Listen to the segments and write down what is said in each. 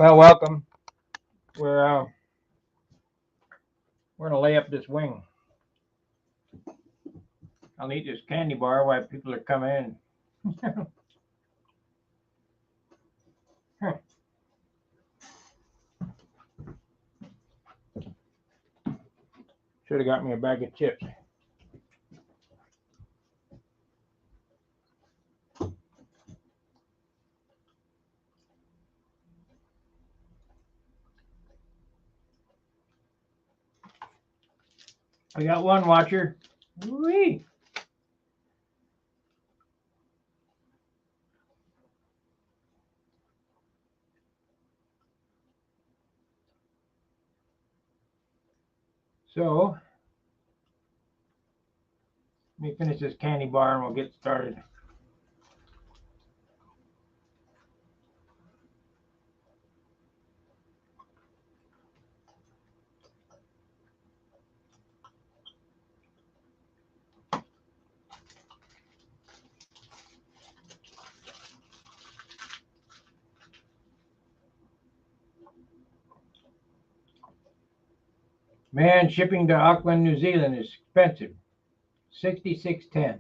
Well, welcome. We're gonna lay up this wing. I'll eat this candy bar while people are coming in. Should have got me a bag of chips. I got one watcher. Whee! So, let me finish this candy bar and we'll get started. Man, shipping to Auckland, New Zealand is expensive. $66.10.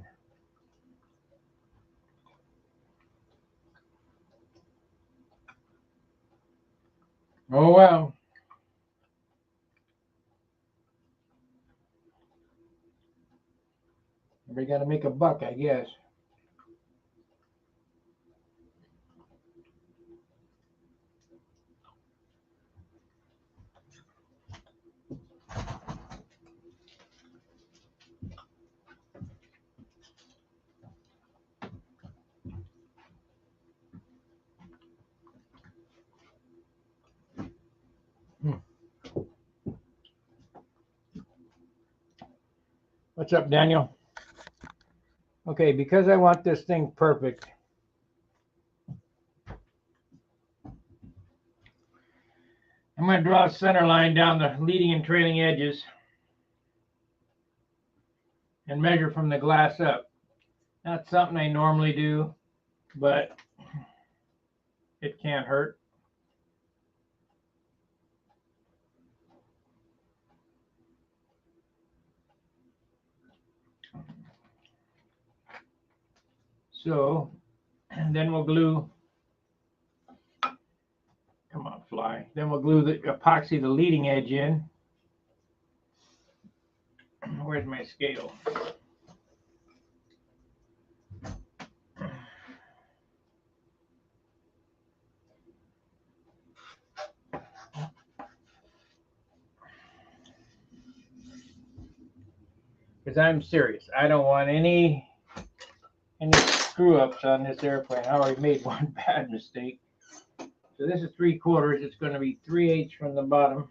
Oh well. We gotta make a buck, I guess. What's up, Daniel? Okay, because I want this thing perfect, I'm going to draw a center line down the leading and trailing edges and measure from the glass up. Not something I normally do, but it can't hurt. So, and then we'll glue, come on, fly. Then we'll glue the epoxy the leading edge in. Where's my scale? Because I'm serious. I don't want any screw ups on this airplane. I already made one bad mistake. So this is 3/4. It's going to be 3/8 from the bottom.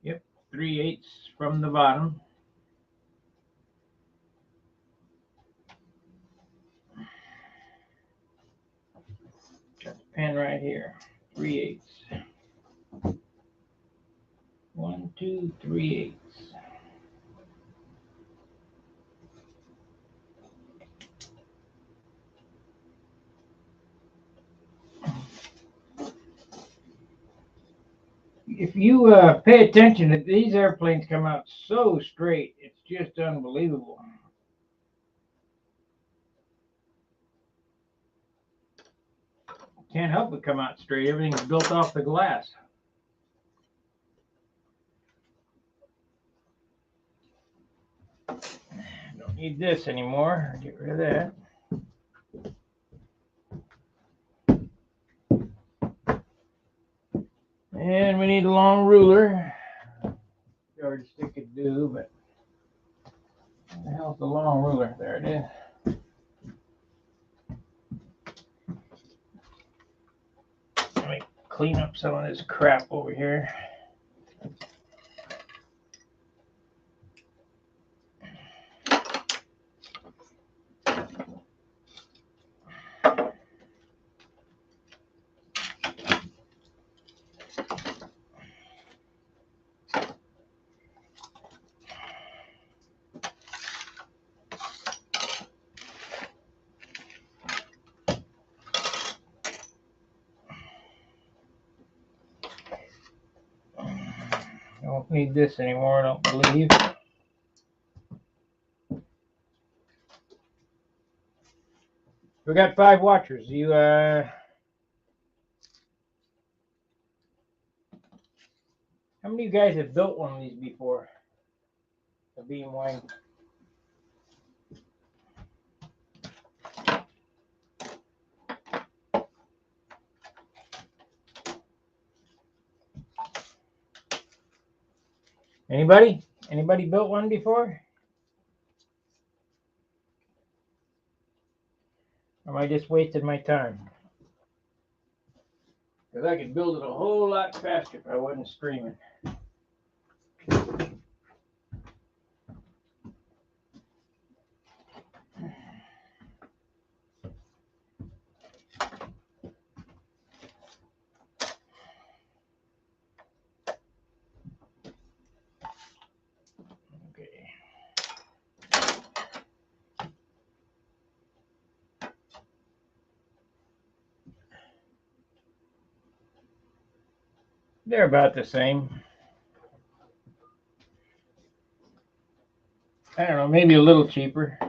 Yep, 3/8 from the bottom. Got the pen right here. 3/8. 1, 2, 3/8. If you pay attention, these airplanes come out so straight. It's just unbelievable. Can't help but come out straight. Everything's built off the glass. Don't need this anymore. Get rid of that. And we need a long ruler. Yardstick could do, but what the hell's the long ruler? There it is. Let me clean up some of this crap over here. don't need this anymore, I don't believe. We got 5 watchers. You how many of you guys have built one of these before? A beam wing. Anybody? Anybody built one before? Or am I just wasting my time? Because I could build it a whole lot faster if I wasn't streaming. Okay. They're about the same. I don't know, maybe a little cheaper.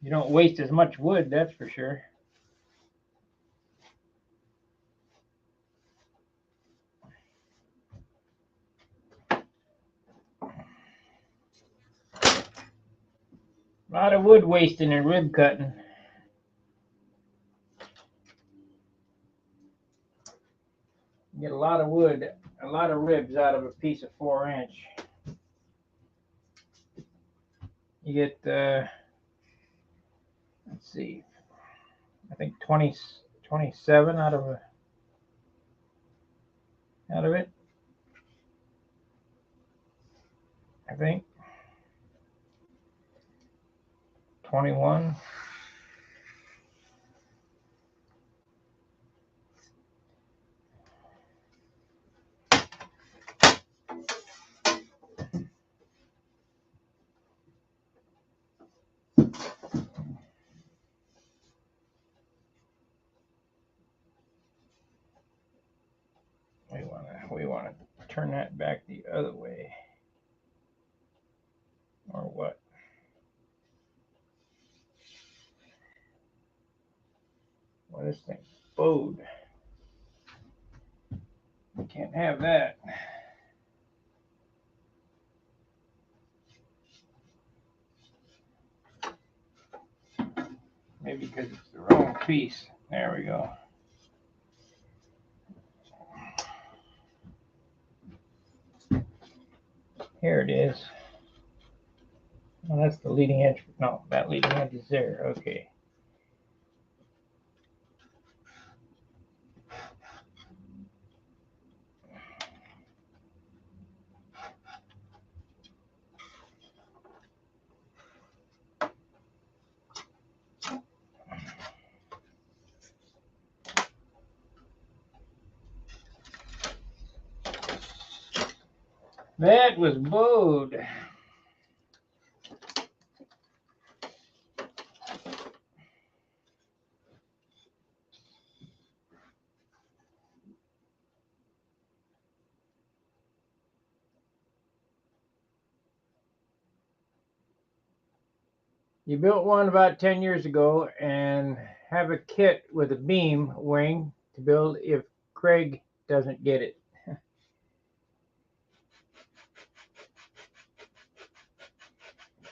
You don't waste as much wood, that's for sure. A lot of wood wasting and rib cutting. You get a lot of wood, a lot of ribs out of a piece of 4-inch. You get, let's see, I think 27 out of it. I think 21. We want to turn that back the other way, or what? Well, this thing bowed. We can't have that. Maybe because it's the wrong piece. There we go. Here it is. Well, that's the leading edge. No, that leading edge is there. Okay. That was bowed. You built one about 10 years ago and have a kit with a beam wing to build if Craig doesn't get it.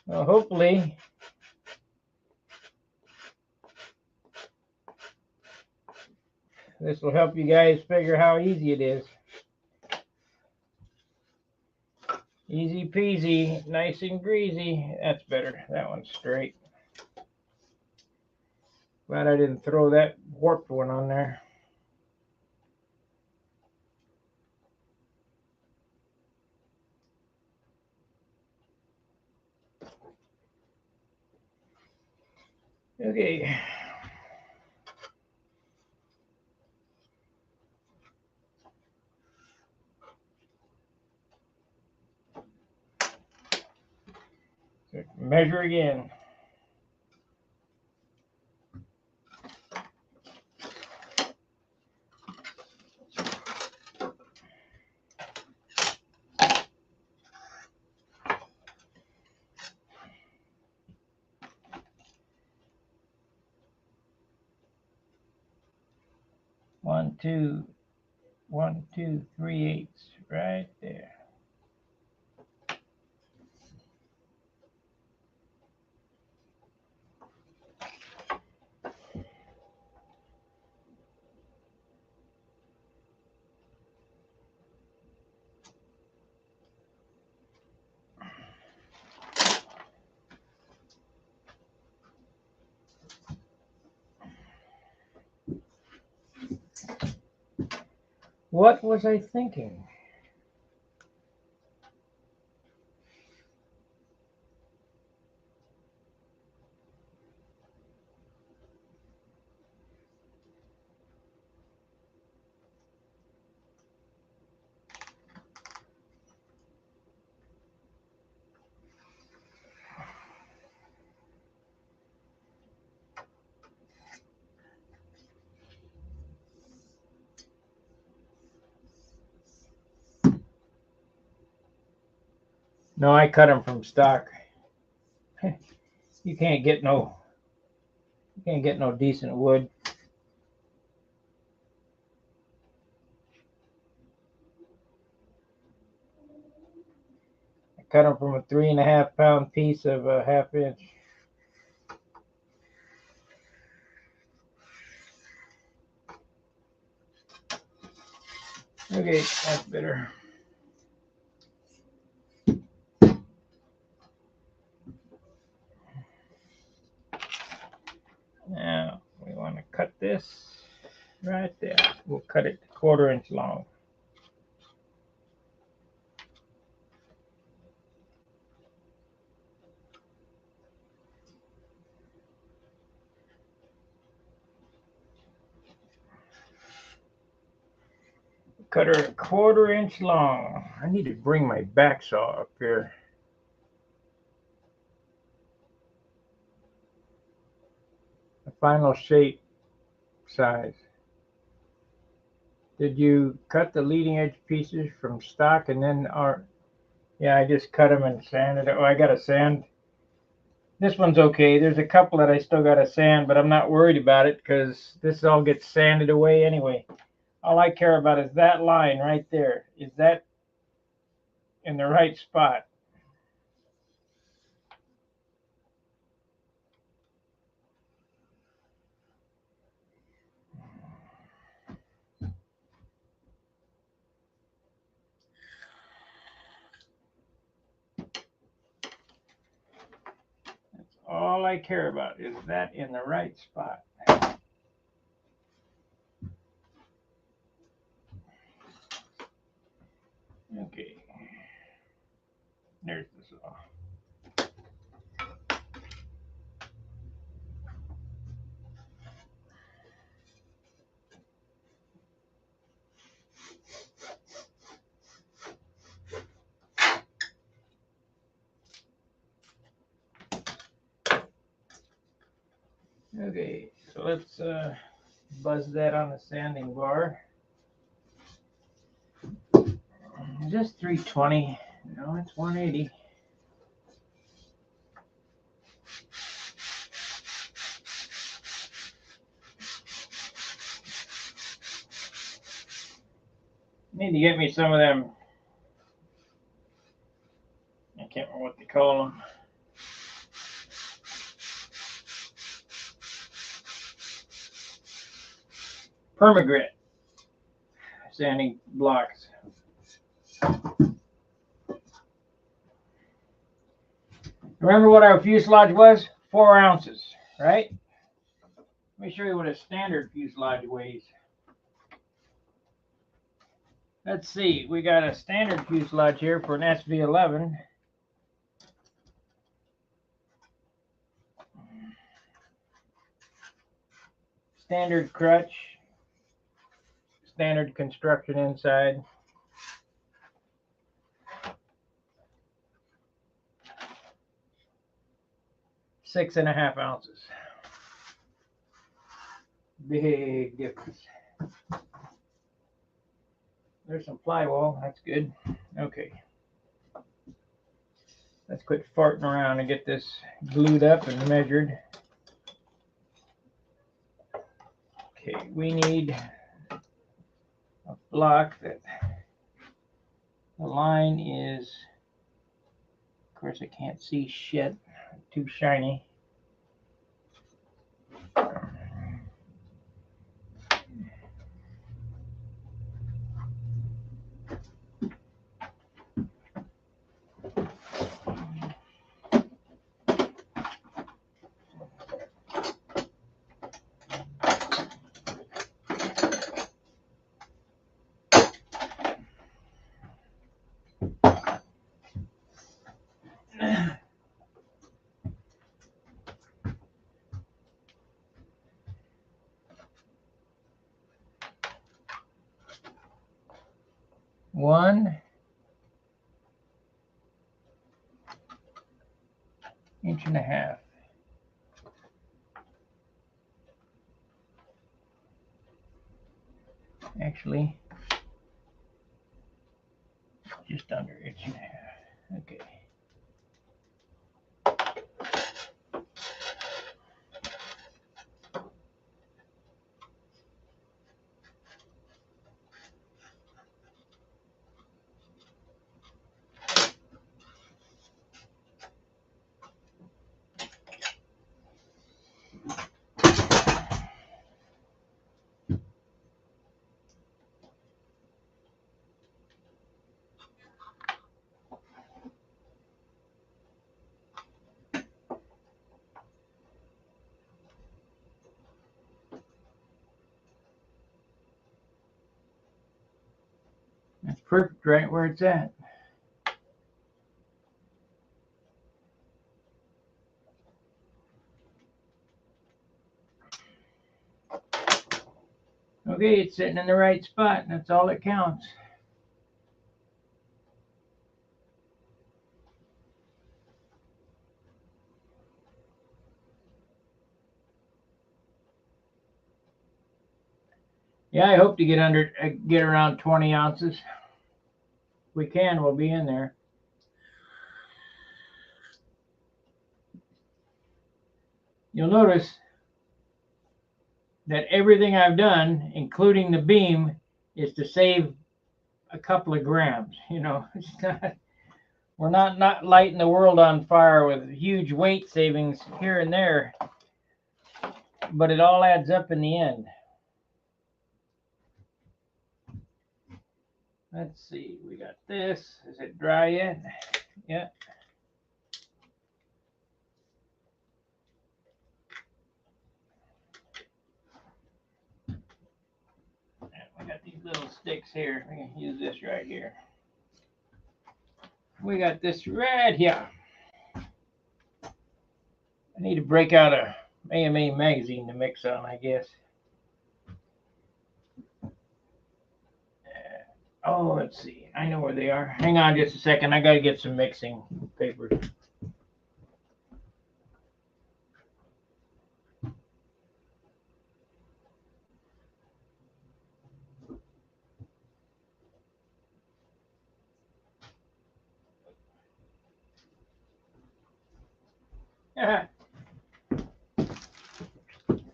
Well, hopefully this will help you guys figure how easy it is. Easy peasy, nice and greasy. That's better. That one's straight. Glad I didn't throw that warped one on there. Okay. Measure again. 1, 2, 1, 2, 3/8 right there. What was I thinking? No, I cut them from stock. You can't get no decent wood. I cut them from a 3.5 pound piece of a 1/2 inch. Okay, that's better. Now we want to cut this right there. We'll cut it 1/4 inch long. Cut her 1/4 inch long. I need to bring my back saw up here. The final shape size. Did you cut the leading edge pieces from stock and then yeah, I just cut them and sanded it. Oh, I got to sand. This one's okay. There's a couple that I still got to sand, but I'm not worried about it because this all gets sanded away anyway. All I care about is that line right there. Is that in the right spot? That's all I care about, is that in the right spot. Okay. There's the saw. Okay, so let's buzz that on the sanding bar. Is this 320? No, it's 180. Need to get me some of them. I can't remember what they call them. Permagrit sanding blocks. Remember what our fuselage was? 4 ounces, right? Let me show you what a standard fuselage weighs. Let's see, we got a standard fuselage here for an SV11. Standard crutch, standard construction inside. 6.5 ounces. Big difference. There's some plywall, that's good. Okay. Let's quit farting around and get this glued up and measured. Okay, we need block that the line is, of course I can't see shit, too shiny. One inch and a half. Actually, just under inch and a half. Okay. That's perfect right where it's at. Okay, it's sitting in the right spot, and that's all that counts. Yeah, I hope to get around 20 ounces. If we can, we'll be in there. You'll notice that everything I've done, including the beam, is to save a couple of grams. You know, we're not lighting the world on fire with huge weight savings here and there, but it all adds up in the end. Let's see, we got this. Is it dry yet? Yeah. We got these little sticks here. We can use this right here. We got this right here. I need to break out a AMA magazine to mix on, I guess. Oh, let's see. I know where they are. Hang on just a second. I got to get some mixing paper.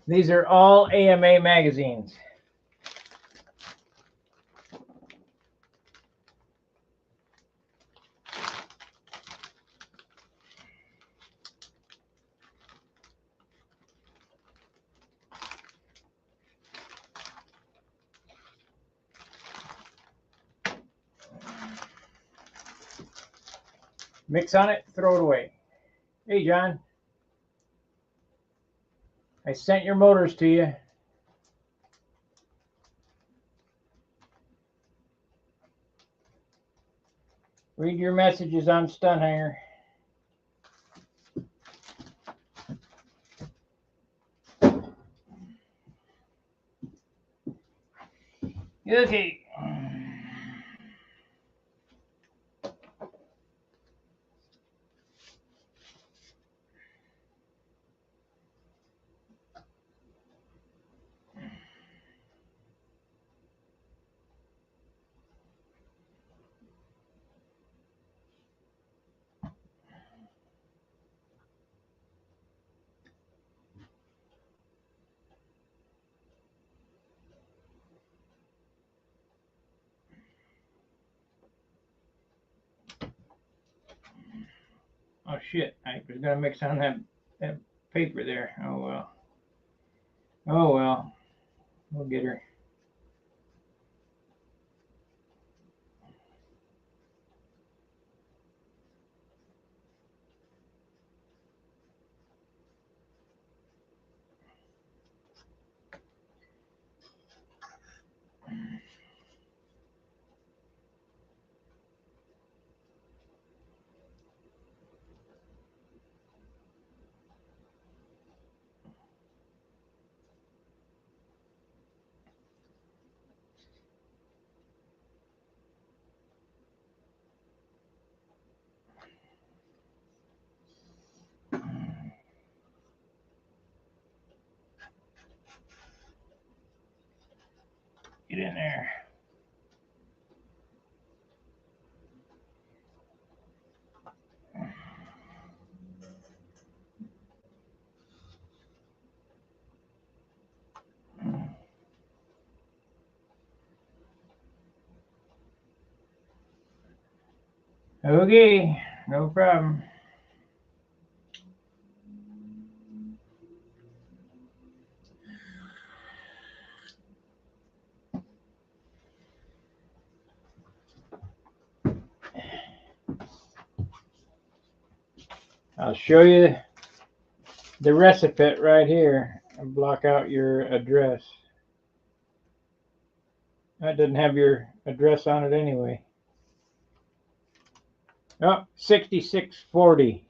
These are all AMA magazines. Mix on it, throw it away. Hey, John. I sent your motors to you. Read your messages on Stunhanger. Okay. shit, I was gonna mix on that paper there. Oh well. Oh well. We'll get her. Get in there. Okay, no problem. I'll show you the recipe right here and block out your address. That doesn't have your address on it anyway. Oh, 6640.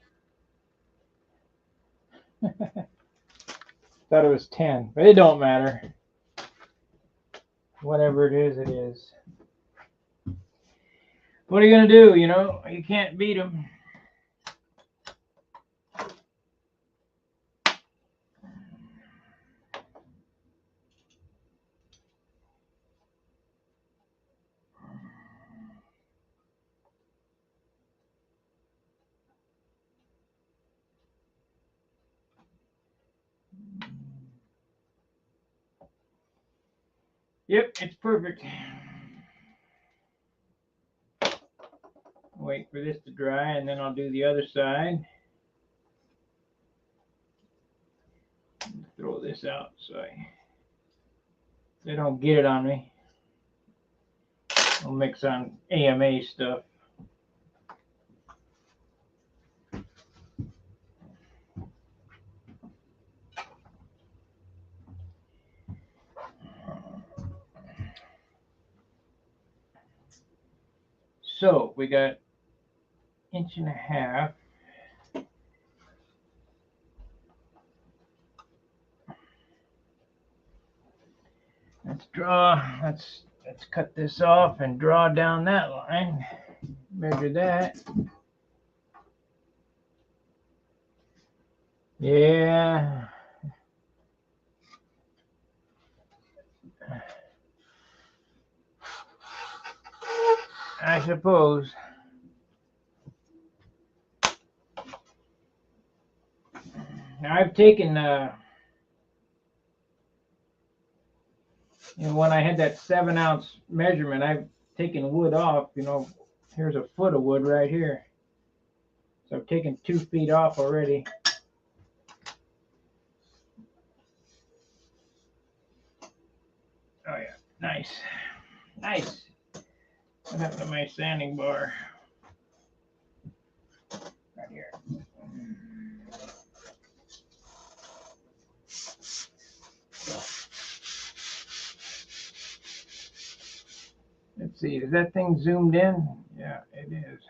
Thought it was 10, but it don't matter. Whatever it is, it is. What are you gonna do? You know, you can't beat them. Yep, it's perfect. Wait for this to dry, and then I'll do the other side. Throw this out so they don't get it on me. I'll mix on AMA stuff. So we got 1.5 inches. Let's cut this off and draw down that line. Measure that. Yeah. I suppose. Now I've taken when I had that 7-ounce measurement, I've taken wood off. You know, here's a foot of wood right here. So I've taken 2 feet off already. Oh yeah, nice, nice. What happened to my sanding bar? Right here. Let's see, is that thing zoomed in? Yeah, it is.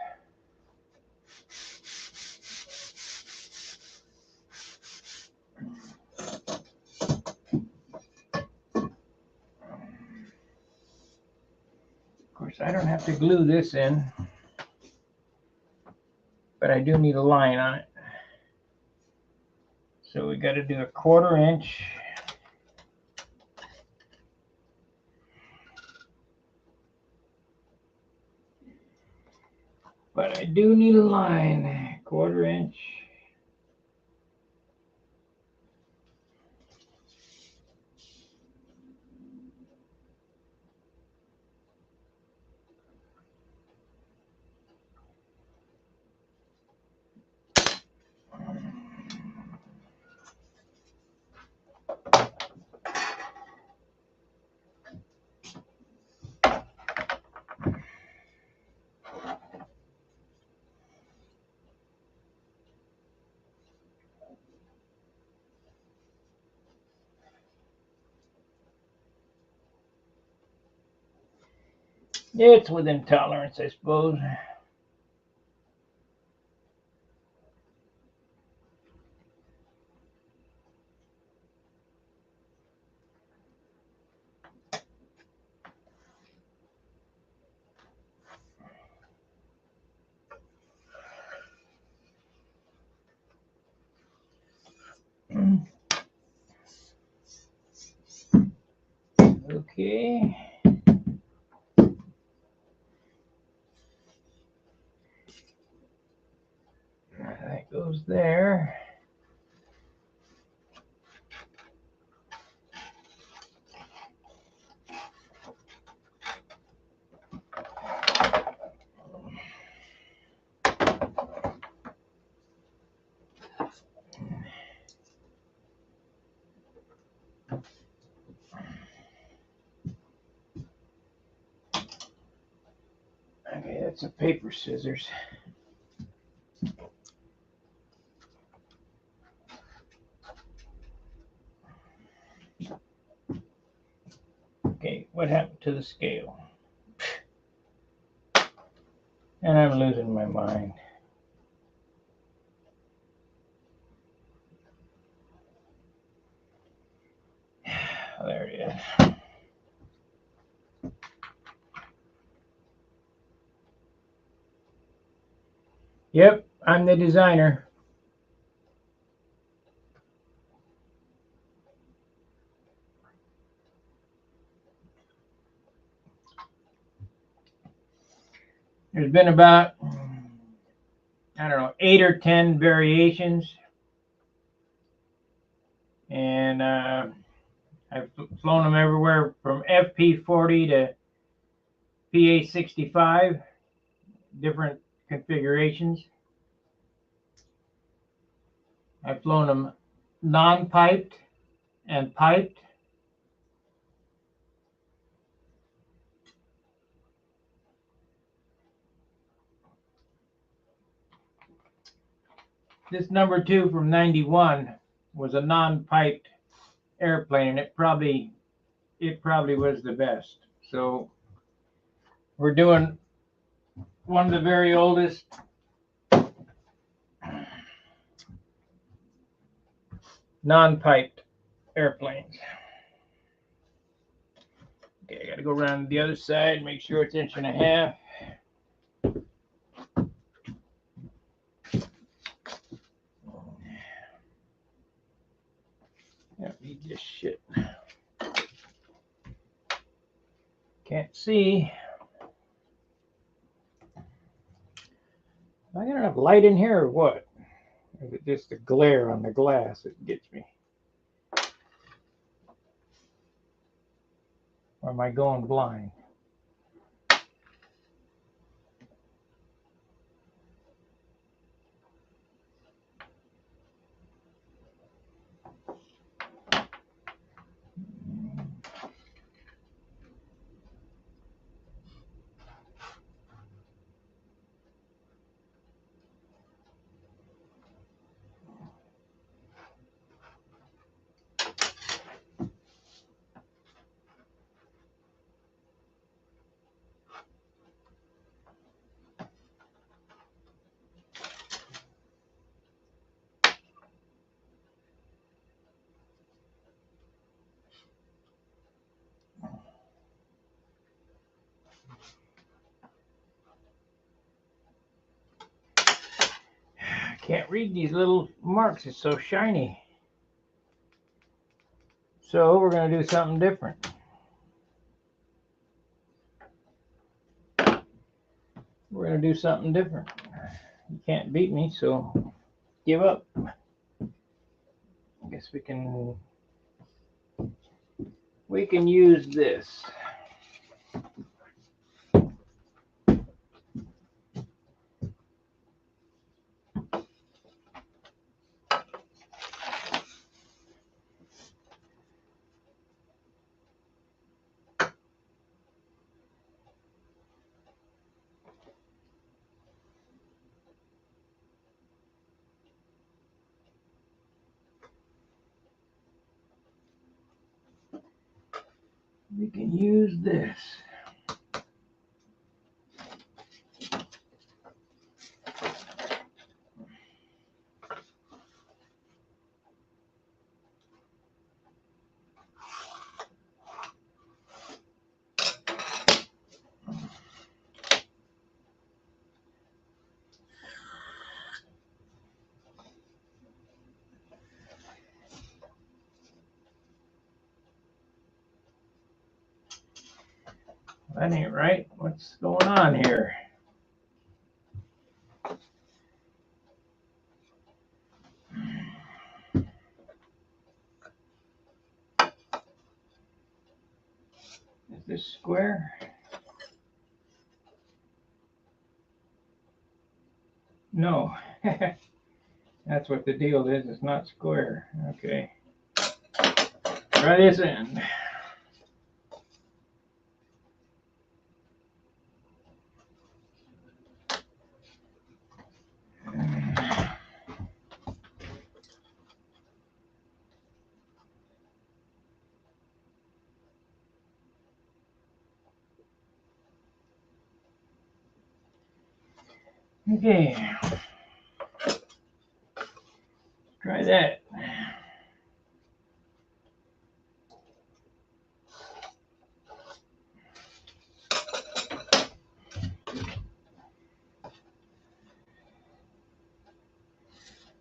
Of course, I don't have to glue this in, but I do need a line on it. So we got to do 1/4 inch. But I do need a line, 1/4 inch. It's within tolerance, I suppose. Okay. That goes there. Okay, that's a paper scissors. Okay, what happened to the scale? And I'm losing my mind. There it is. Yep, I'm the designer. There's been about, I don't know, 8 or 10 variations. And I've flown them everywhere from FP40 to PA65, different configurations. I've flown them non-piped and piped. This number 2 from 91 was a non-piped airplane, and it probably was the best. So we're doing one of the very oldest non-piped airplanes. Okay, I gotta go around the other side, make sure it's 1.5 inches. I don't need this shit. Can't see. Am I got enough light in here or what? Or is it just the glare on the glass that gets me? Or am I going blind? Can't read these little marks, it's so shiny. So we're going to do something different. We're going to do something different. You can't beat me, so give up. I guess we can use this. We can use this. That ain't right. What's going on here? Is this square? No. That's what the deal is. It's not square. Okay. Try this end. Okay. Try that.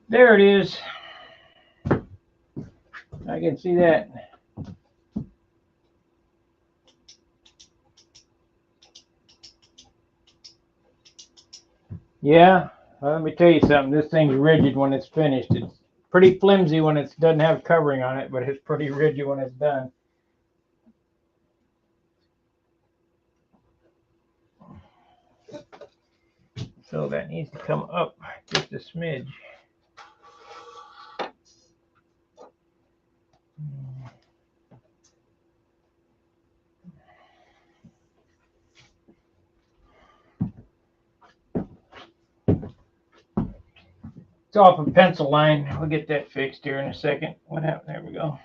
There it is. I can see that. Yeah, well, let me tell you something. This thing's rigid when it's finished. It's pretty flimsy when it doesn't have covering on it, but it's pretty rigid when it's done. So that needs to come up just a smidge. It's off a pencil line. We'll get that fixed here in a second. What happened? There we go.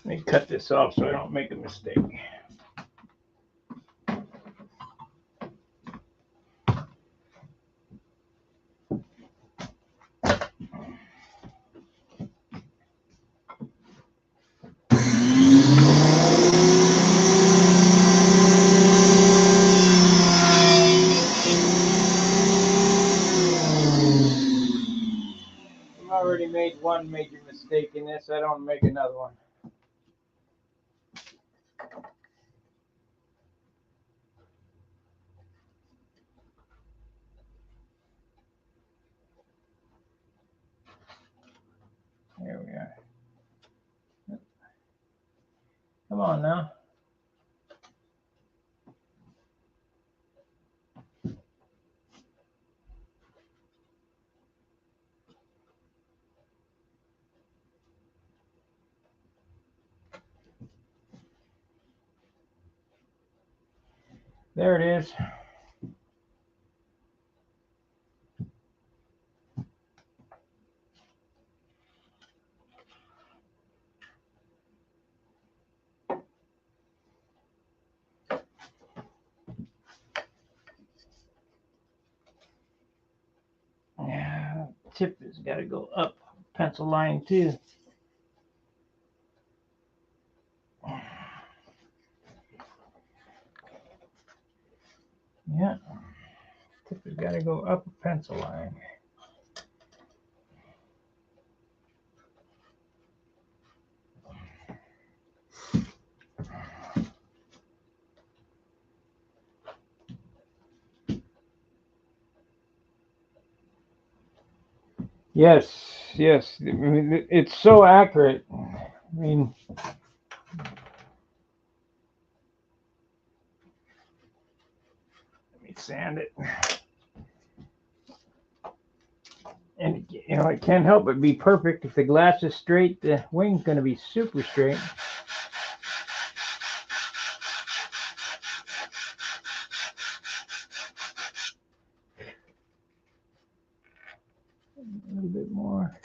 Let me cut this off so I don't make a mistake. I've already made one major mistake in this. I don't make another one. There we are. Come on now. There it is. Yeah, tip has got to go up pencil line too. Yeah, tip has got to go up a pencil line. Yes, yes. I mean, it's so accurate. I mean, let me sand it. And you know, it can't help but be perfect. If the glass is straight, the wing's going to be super straight. A little bit more.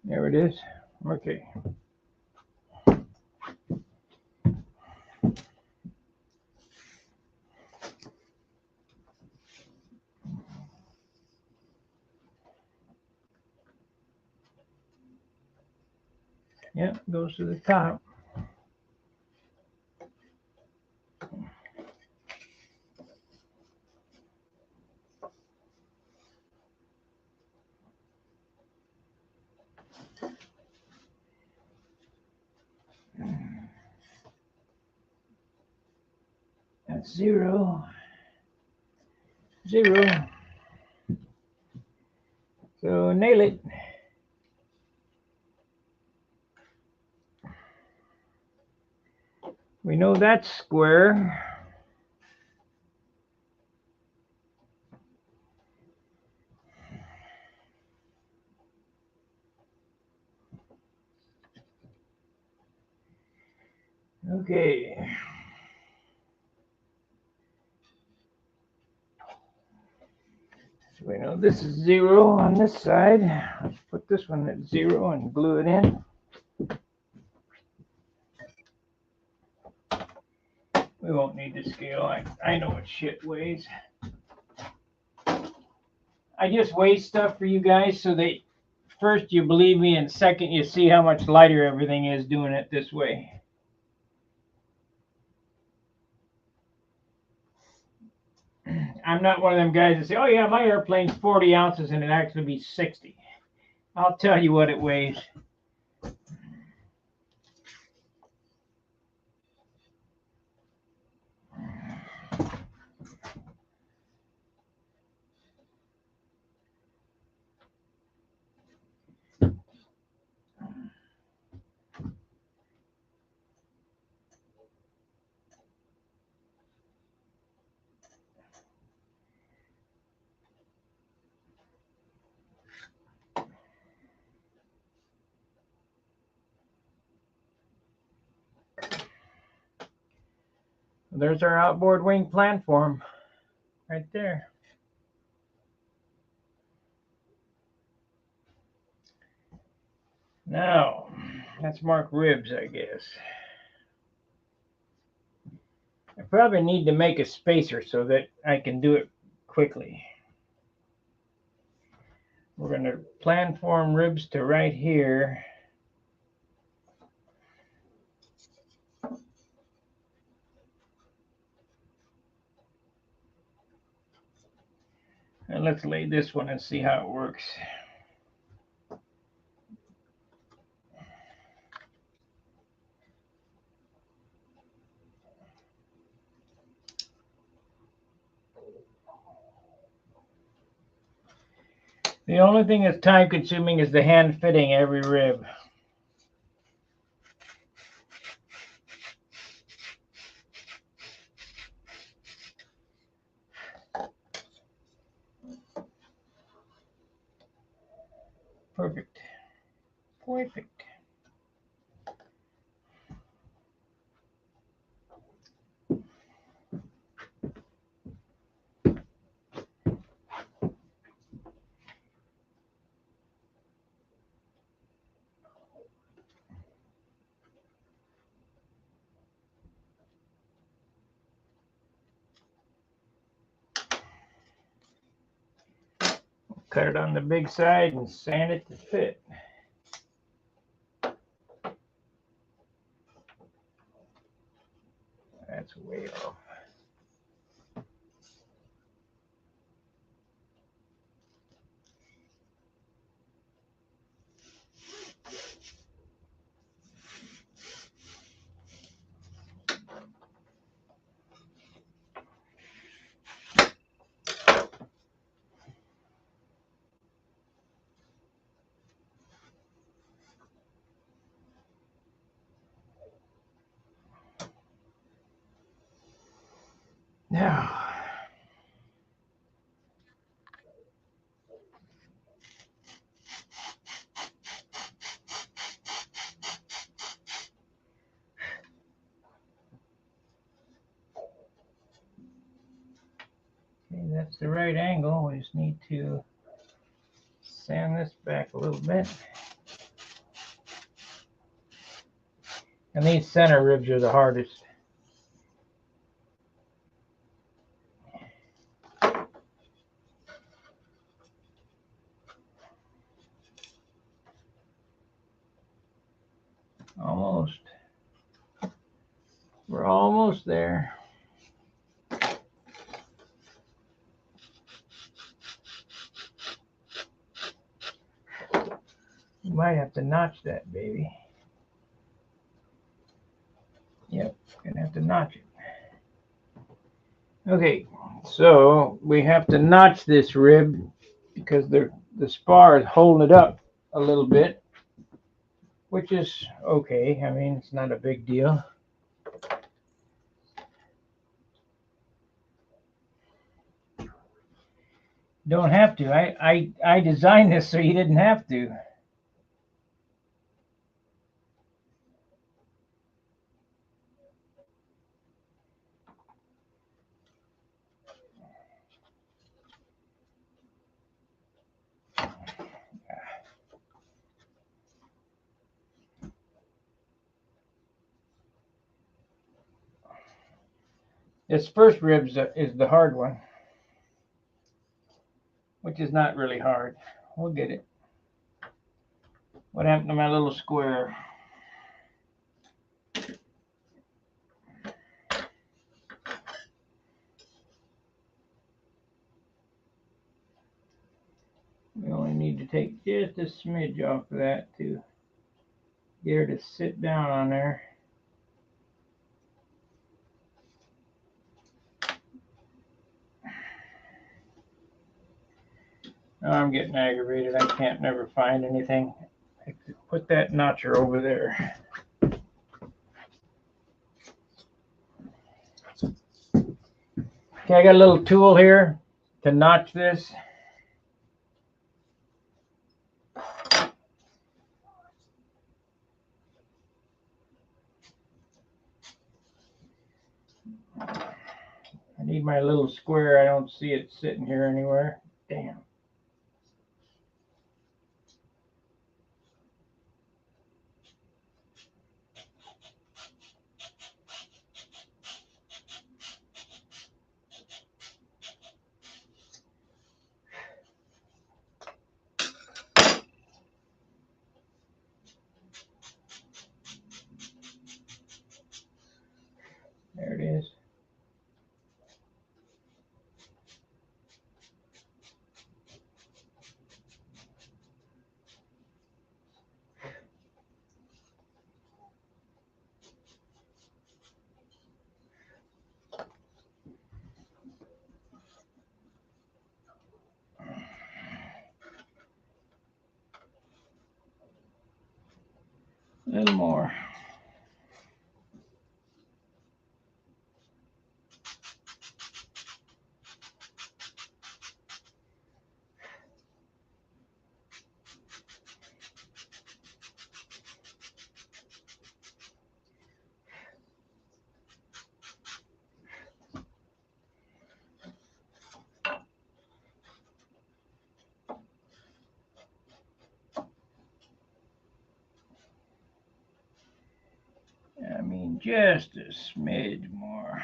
There it is. Okay. Yeah, goes to the top. That's 0, 0. So nail it. We know that's square. Okay. So we know this is 0 on this side. Let's put this one at 0 and glue it in. We won't need the scale. I know what shit weighs. I just weigh stuff for you guys so that first you believe me and second you see how much lighter everything is doing it this way. I'm not one of them guys that say, oh yeah, my airplane's 40 ounces and it actually be 60. I'll tell you what it weighs. There's our outboard wing platform right there. Now, let's mark ribs, I guess. I probably need to make a spacer so that I can do it quickly. We're going to platform ribs to right here. And let's lay this one and see how it works. The only thing that's time consuming is the hand fitting every rib. Perfect. Perfect. Cut it on the big side and sand it to fit. That's way off. Okay, that's the right angle. We just need to sand this back a little bit. And these center ribs are the hardest. Almost. We're almost there. You might have to notch that, baby. Yep, gonna have to notch it. Okay, so we have to notch this rib because the spar is holding it up a little bit, which is okay. I mean, it's not a big deal. Don't have to. I designed this so you didn't have to. This first rib is the hard one, which is not really hard. We'll get it. What happened to my little square? We only need to take just a smidge off of that to get her to sit down on there. Now I'm getting aggravated. I can't never find anything. Put that notcher over there. Okay, I got a little tool here to notch this. I need my little square. I don't see it sitting here anywhere. Damn. There it is. A little more. I mean, just a smidge more.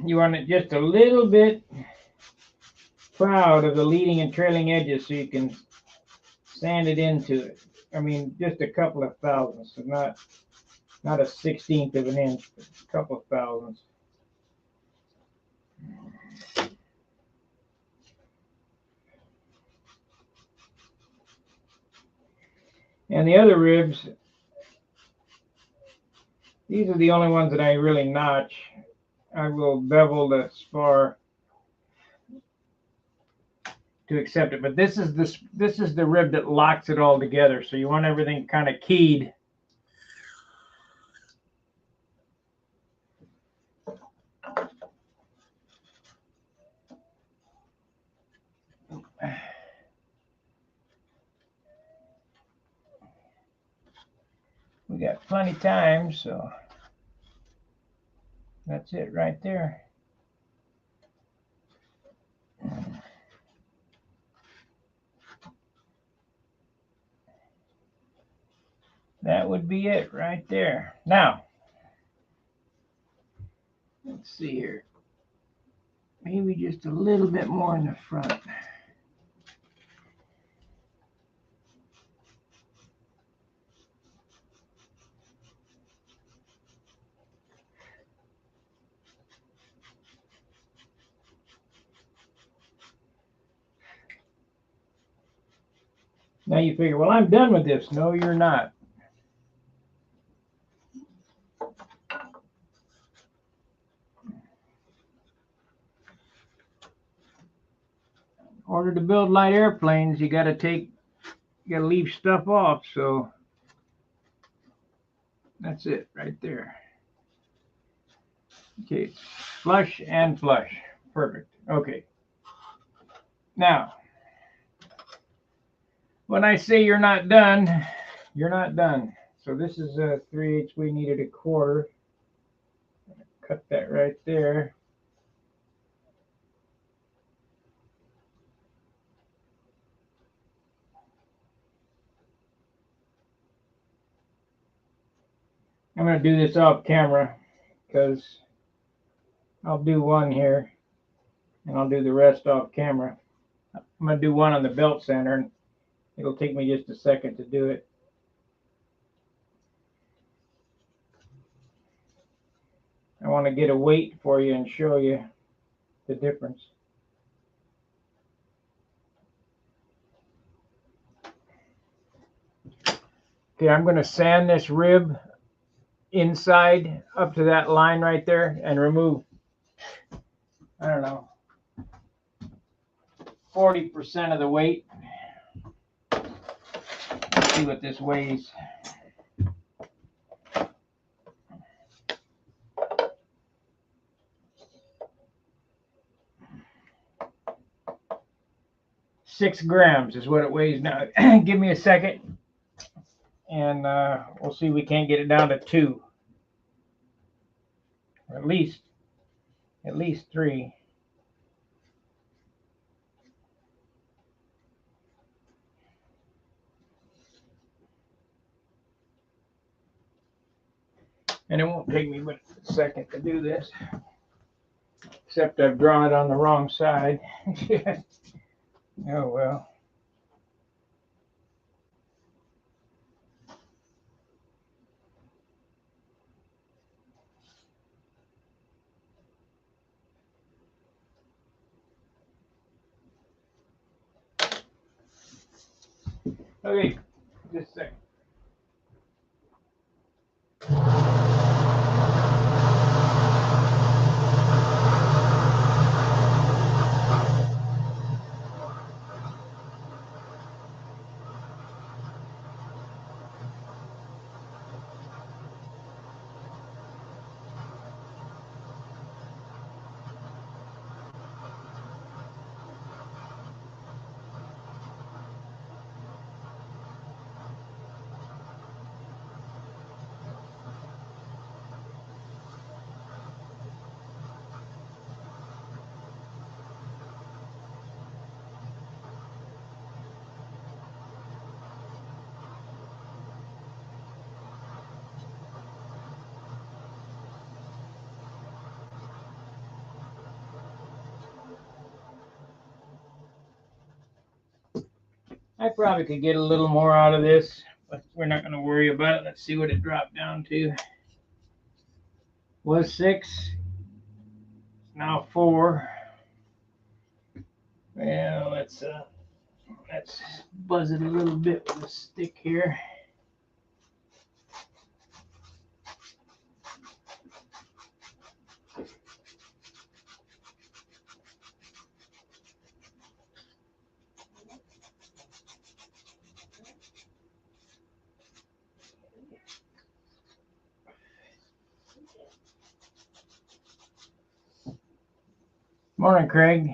You want it just a little bit proud of the leading and trailing edges so you can sand it into it. I mean, just a couple of thousandths, so not a 16th of an inch, but a couple of thousandths. And the other ribs, these are the only ones that I really notch. I will bevel the spar to accept it, but this is the rib that locks it all together. So you want everything kind of keyed. We got plenty of time, so that's it right there. That would be it right there. Now, let's see here. Maybe just a little bit more in the front. Now you figure, well, I'm done with this. No, you're not. In order to build light airplanes, you got to leave stuff off. So that's it right there. Okay, flush and flush. Perfect. Okay. Now, when I say you're not done, you're not done. So this is a 3/8. We needed a quarter. Cut that right there. I'm going to do this off camera because I'll do one here and I'll do the rest off camera. I'm going to do one on the belt center, and it'll take me just a second to do it. I want to get a weight for you and show you the difference. Okay, I'm going to sand this rib inside up to that line right there and remove, I don't know, 40% of the weight. Let's see what this weighs. Six grams is what it weighs now. Give me a second, and we'll see if we can't get it down to 2, or at least 3. And it won't take me but a second to do this, except I've drawn it on the wrong side. Oh well. Okay, just a second. I probably could get a little more out of this, but we're not going to worry about it. Let's see what it dropped down to. Was 6, now 4. Well, let's buzz it a little bit with a stick here. Morning, Craig.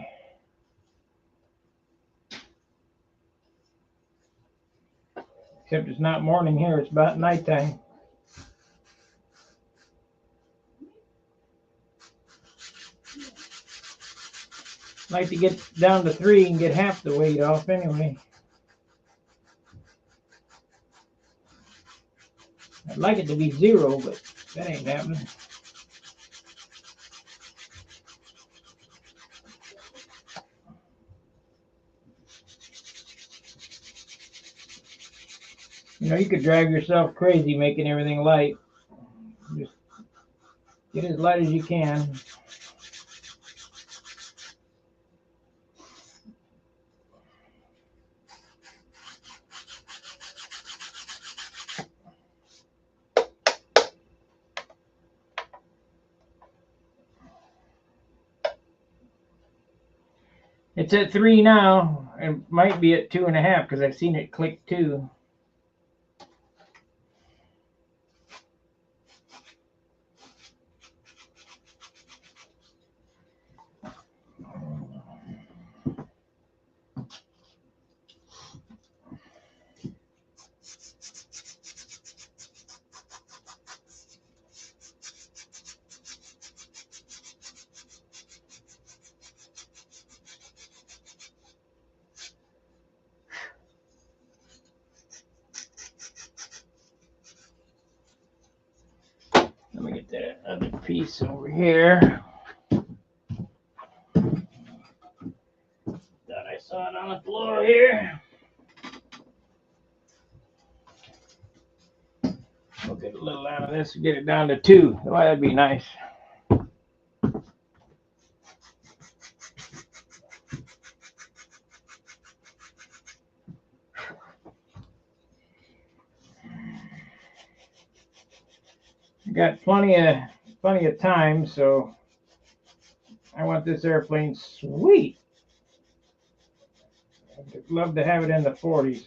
Except it's not morning here, it's about nighttime. I'd like to get down to 3 and get half the weight off anyway. I'd like it to be 0, but that ain't happening. You know, you could drive yourself crazy making everything light. Just get as light as you can. It's at 3 now. It might be at 2.5 because I've seen it click 2. Let me get that other piece over here. Thought I saw it on the floor here. We'll get a little out of this and get it down to 2. Well, that'd be nice. Got plenty of time, so I want this airplane sweet. I'd love to have it in the 40s.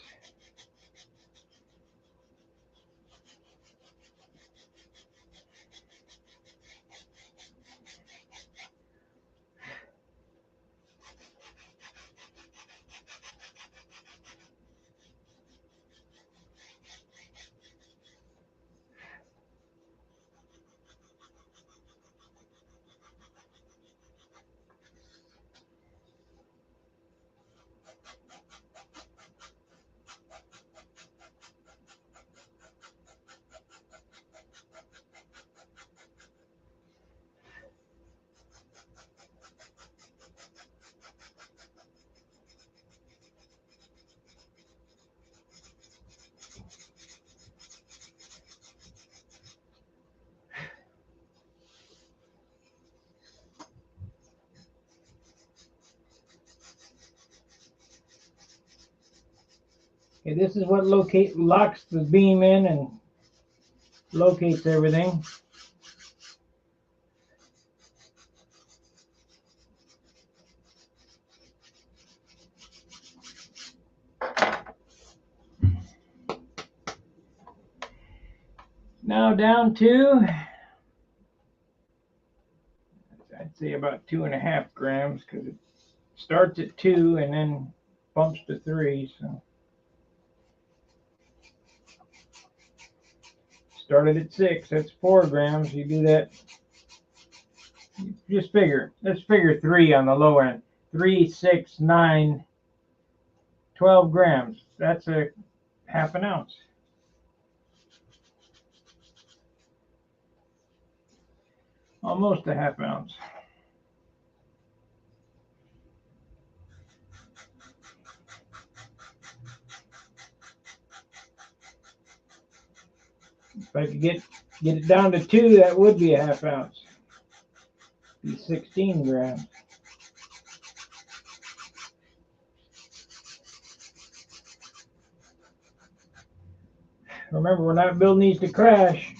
Okay, this is what locks the beam in and locates everything. Now down to, I'd say about 2.5 grams because it starts at 2 and then bumps to 3. So started at 6, that's 4 grams. You do that, just figure, let's figure 3 on the low end. 3, 6, 9, 12 grams. That's a half an ounce. Almost a half ounce. If I could get it down to 2, that would be a half ounce. Be 16 grams. Remember, we're not building these to crash.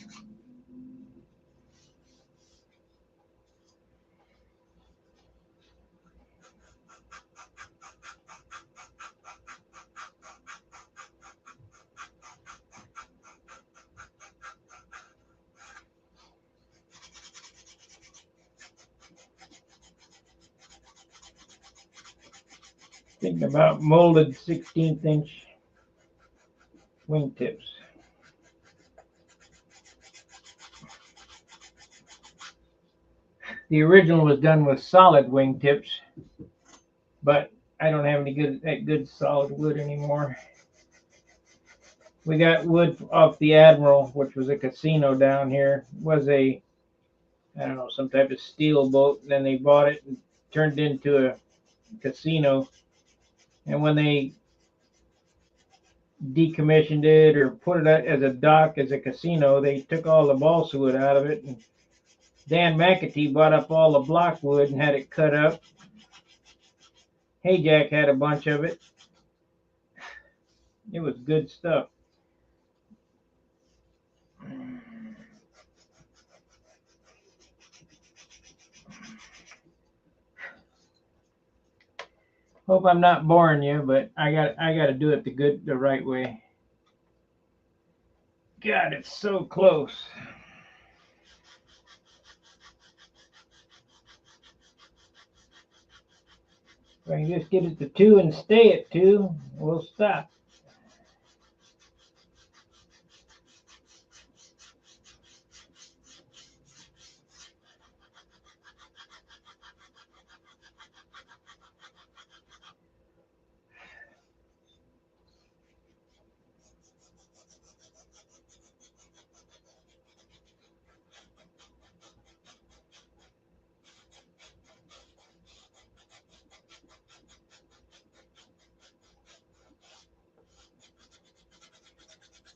Thinking about molded 16th inch wingtips. The original was done with solid wingtips, but I don't have any good solid wood anymore. We got wood off the Admiral, which was a casino down here. It was I don't know, some type of steel boat. And then they bought it and turned it into a casino. And when they decommissioned it or put it as a dock as a casino, they took all the balsa wood out of it. And Dan McAtee bought up all the block wood and had it cut up. Hey Jack had a bunch of it. It was good stuff. Hope I'm not boring you, but I got to do it the right way. God, it's so close. If I can just get it to 2 and stay at 2, we'll stop.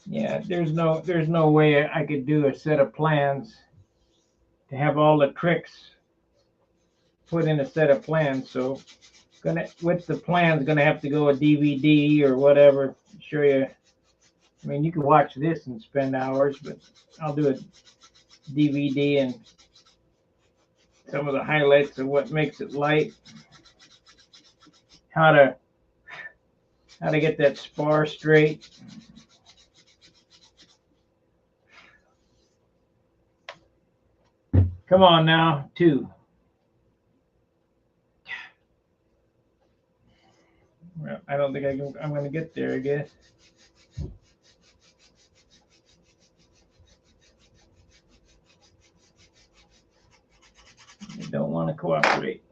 Yeah, there's no way I could do a set of plans to have all the tricks put in a set of plans. So with the plans, gonna have to go a DVD or whatever. Show you. I mean, you can watch this and spend hours, but I'll do a DVD and some of the highlights of what makes it light. How to get that spar straight. Come on now, 2. Well, I don't think I'm going to get there, I guess. I don't want to cooperate.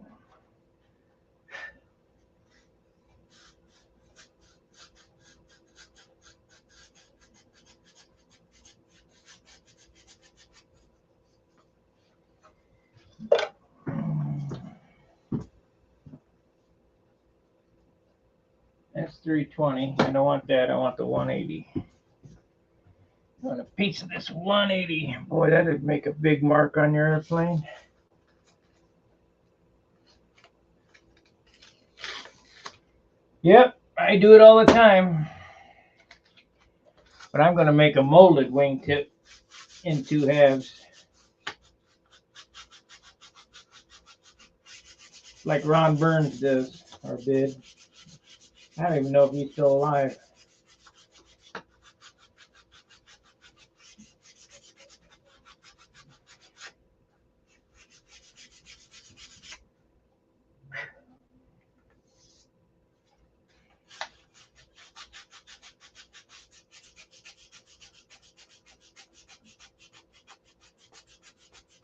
That's 320. I don't want that. I want the 180. I want a piece of this 180. Boy, that would make a big mark on your airplane. Yep, I do it all the time. But I'm going to make a molded wingtip in 2 halves. Like Ron Burns does, or did. I don't even know if he's still alive.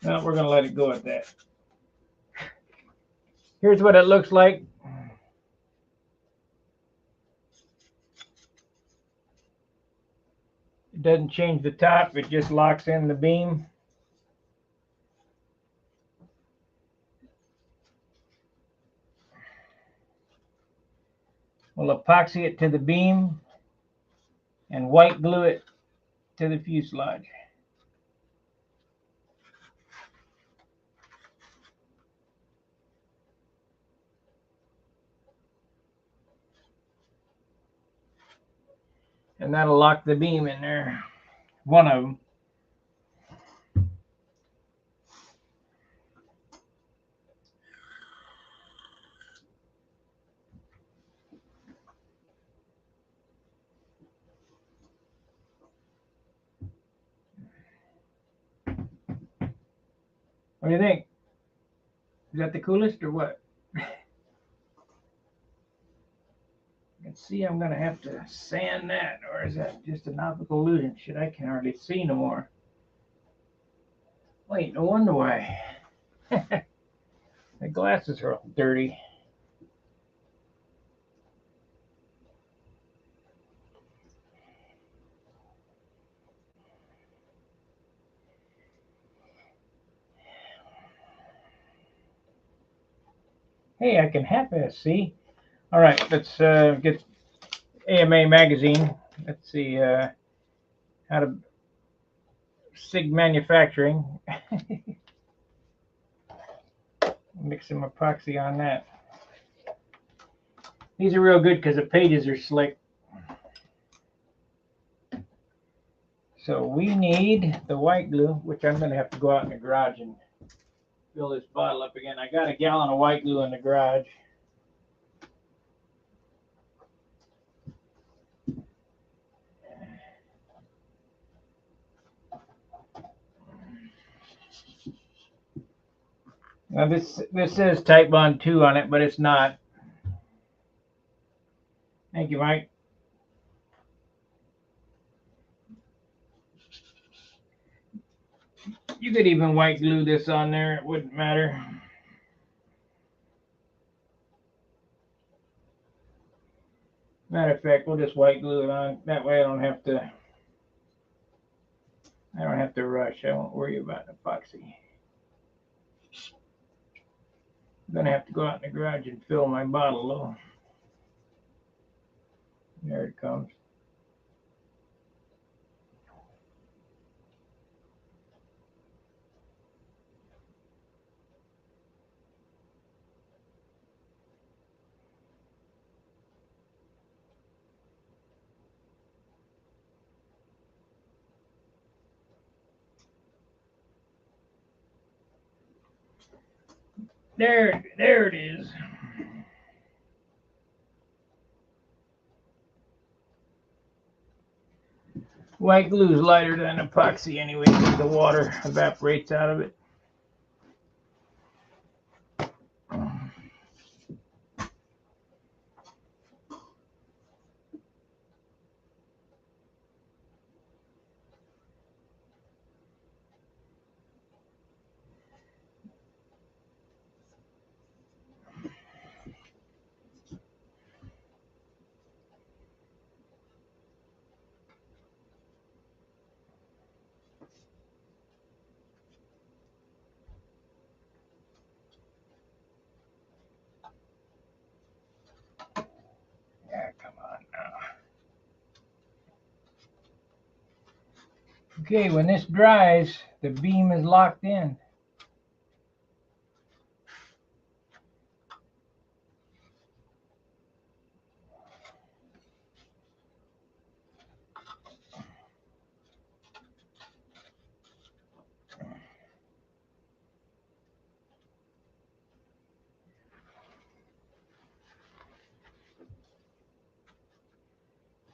No, we're going to let it go at that. Here's what it looks like. It doesn't change the top, it just locks in the beam. We'll epoxy it to the beam and white glue it to the fuselage. And that'll lock the beam in there. One of them. What do you think? Is that the coolest or what? You can see I'm going to have to sand that, or is that just an optical illusion? Shit, I can hardly see no more. Wait, no wonder why. The glasses are all dirty. Hey, I can half-ass see. All right, let's get AMA magazine. Let's see how to SIG manufacturing. Mix some epoxy on that. These are real good because the pages are slick. So we need the white glue, which I'm going to have to go out in the garage and fill this bottle up again. I got a gallon of white glue in the garage. Now this says Titebond 2 on it, but it's not. Thank you, Mike. You could even white glue this on there. It wouldn't matter. Matter of fact, we'll just white glue it on. That way I don't have to rush. I won't worry about epoxy. I'm going to have to go out in the garage and fill my bottle though. There it comes. There it is. White glue is lighter than epoxy anyway because the water evaporates out of it. Yeah, come on now. Okay, when this dries, the beam is locked in.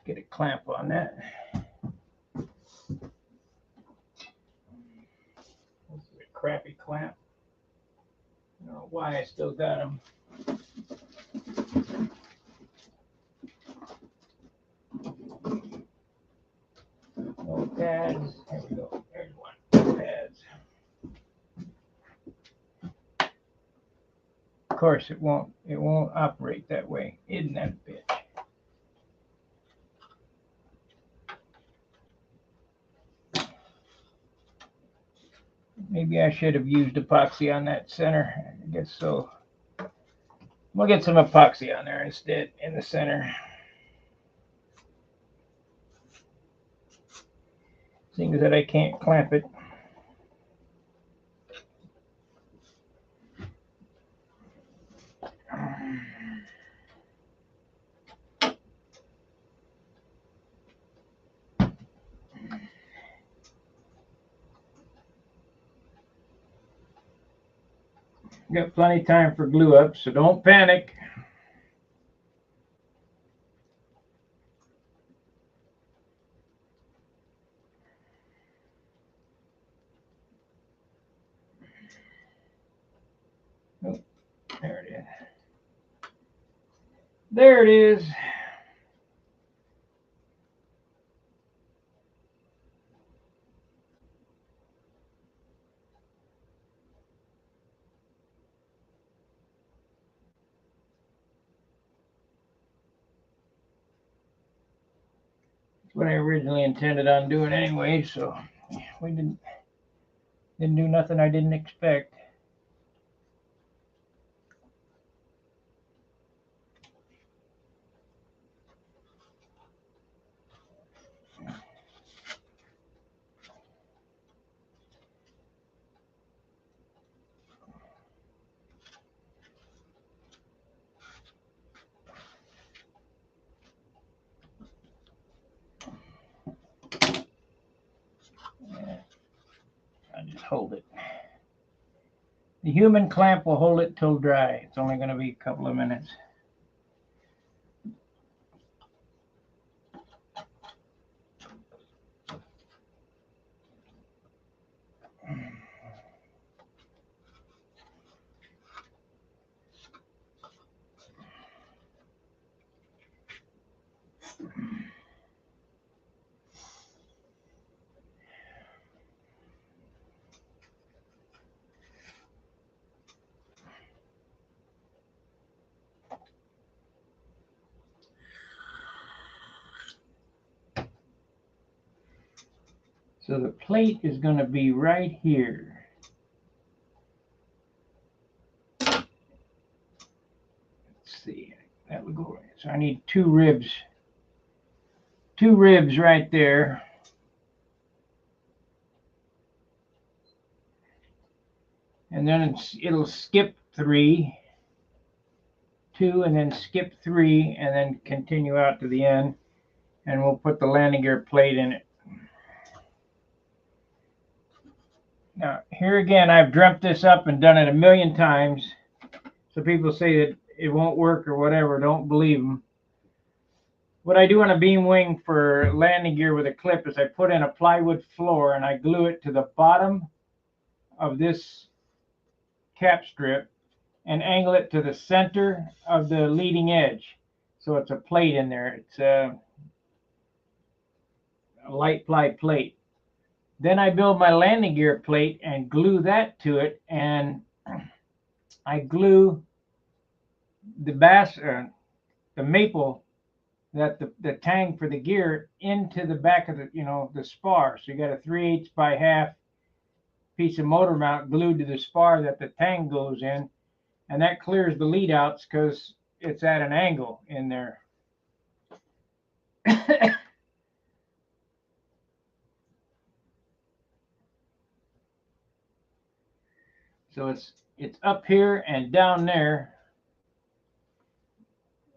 Get a clamp on that. This is a crappy clamp. I don't know why I still got them. No pads. There we go. There's one. Pads. Of course, it won't operate that way. Isn't that a bitch? Maybe I should have used epoxy on that center. I guess so. We'll get some epoxy on there instead in the center. Seeing that I can't clamp it. Got plenty of time for glue up, so don't panic. Oh, there it is. There it is. what I originally intended on doing anyway, so we didn't do nothing I didn't expect. I just hold it. The human clamp will hold it till dry. It's only going to be a couple of minutes. So the plate is going to be right here. Let's see, that would go right. So I need two ribs right there. And then it'll skip 3, 2, and then skip 3, and then continue out to the end. And we'll put the landing gear plate in it. Now, here again, I've dreamt this up and done it a million times. So people say that it won't work or whatever, don't believe them. What I do on a beam wing for landing gear with a clip is I put in a plywood floor and I glue it to the bottom of this cap strip and angle it to the center of the leading edge. So it's a plate in there. It's a light ply plate. Then I build my landing gear plate and glue that to it, and I glue the maple, that the tang for the gear into the back of the spar. So you got a 3/8 by half piece of motor mount glued to the spar that the tang goes in, and that clears the lead outs because it's at an angle in there. So it's up here and down there,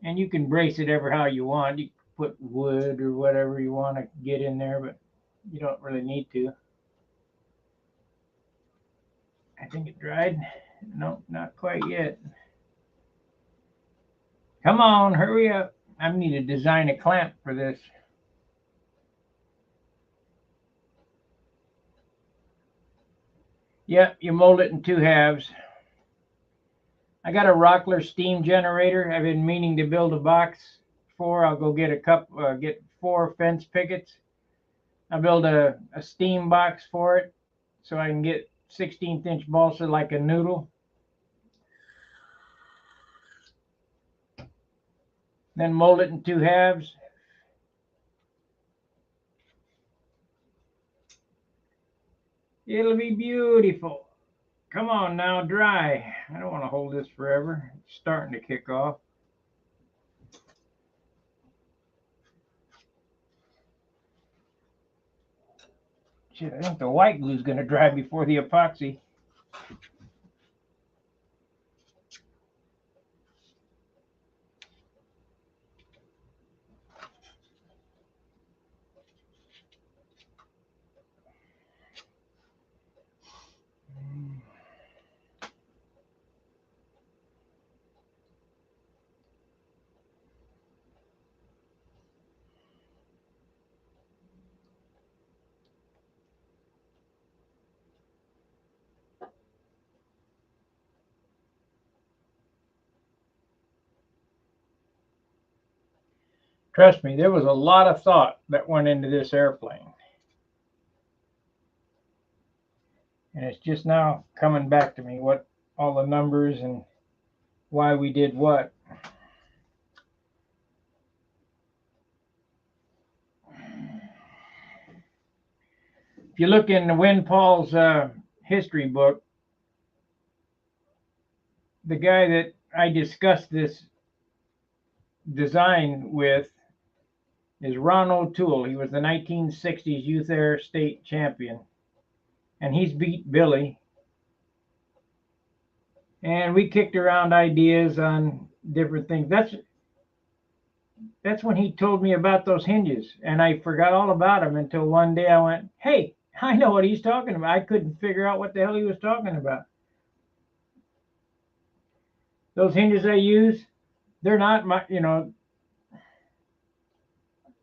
and you can brace it ever how you want. You can put wood or whatever you want to get in there, but you don't really need to. I think it dried. No, not quite yet. Come on, hurry up. I need to design a clamp for this. Yep, you mold it in 2 halves. I got a Rockler steam generator. I've been meaning to build a box for. I'll go get get 4 fence pickets. I'll build a steam box for it so I can get 16th-inch balsa like a noodle. Then mold it in 2 halves. It'll be beautiful. Come on now, dry. I don't want to hold this forever. It's starting to kick off. Shit, I think the white glue is going to dry before the epoxy. Trust me, there was a lot of thought that went into this airplane. And it's just now coming back to me what all the numbers and why we did what. if you look in Win Paul's history book, the guy that I discussed this design with is Ron O'Toole. He was the 1960s Youth Air State Champion, and he's beat Billy. And we kicked around ideas on different things. That's when he told me about those hinges, and I forgot all about them until one day I went, "Hey, I know what he's talking about." I couldn't figure out what the hell he was talking about. Those hinges I use, they're not my,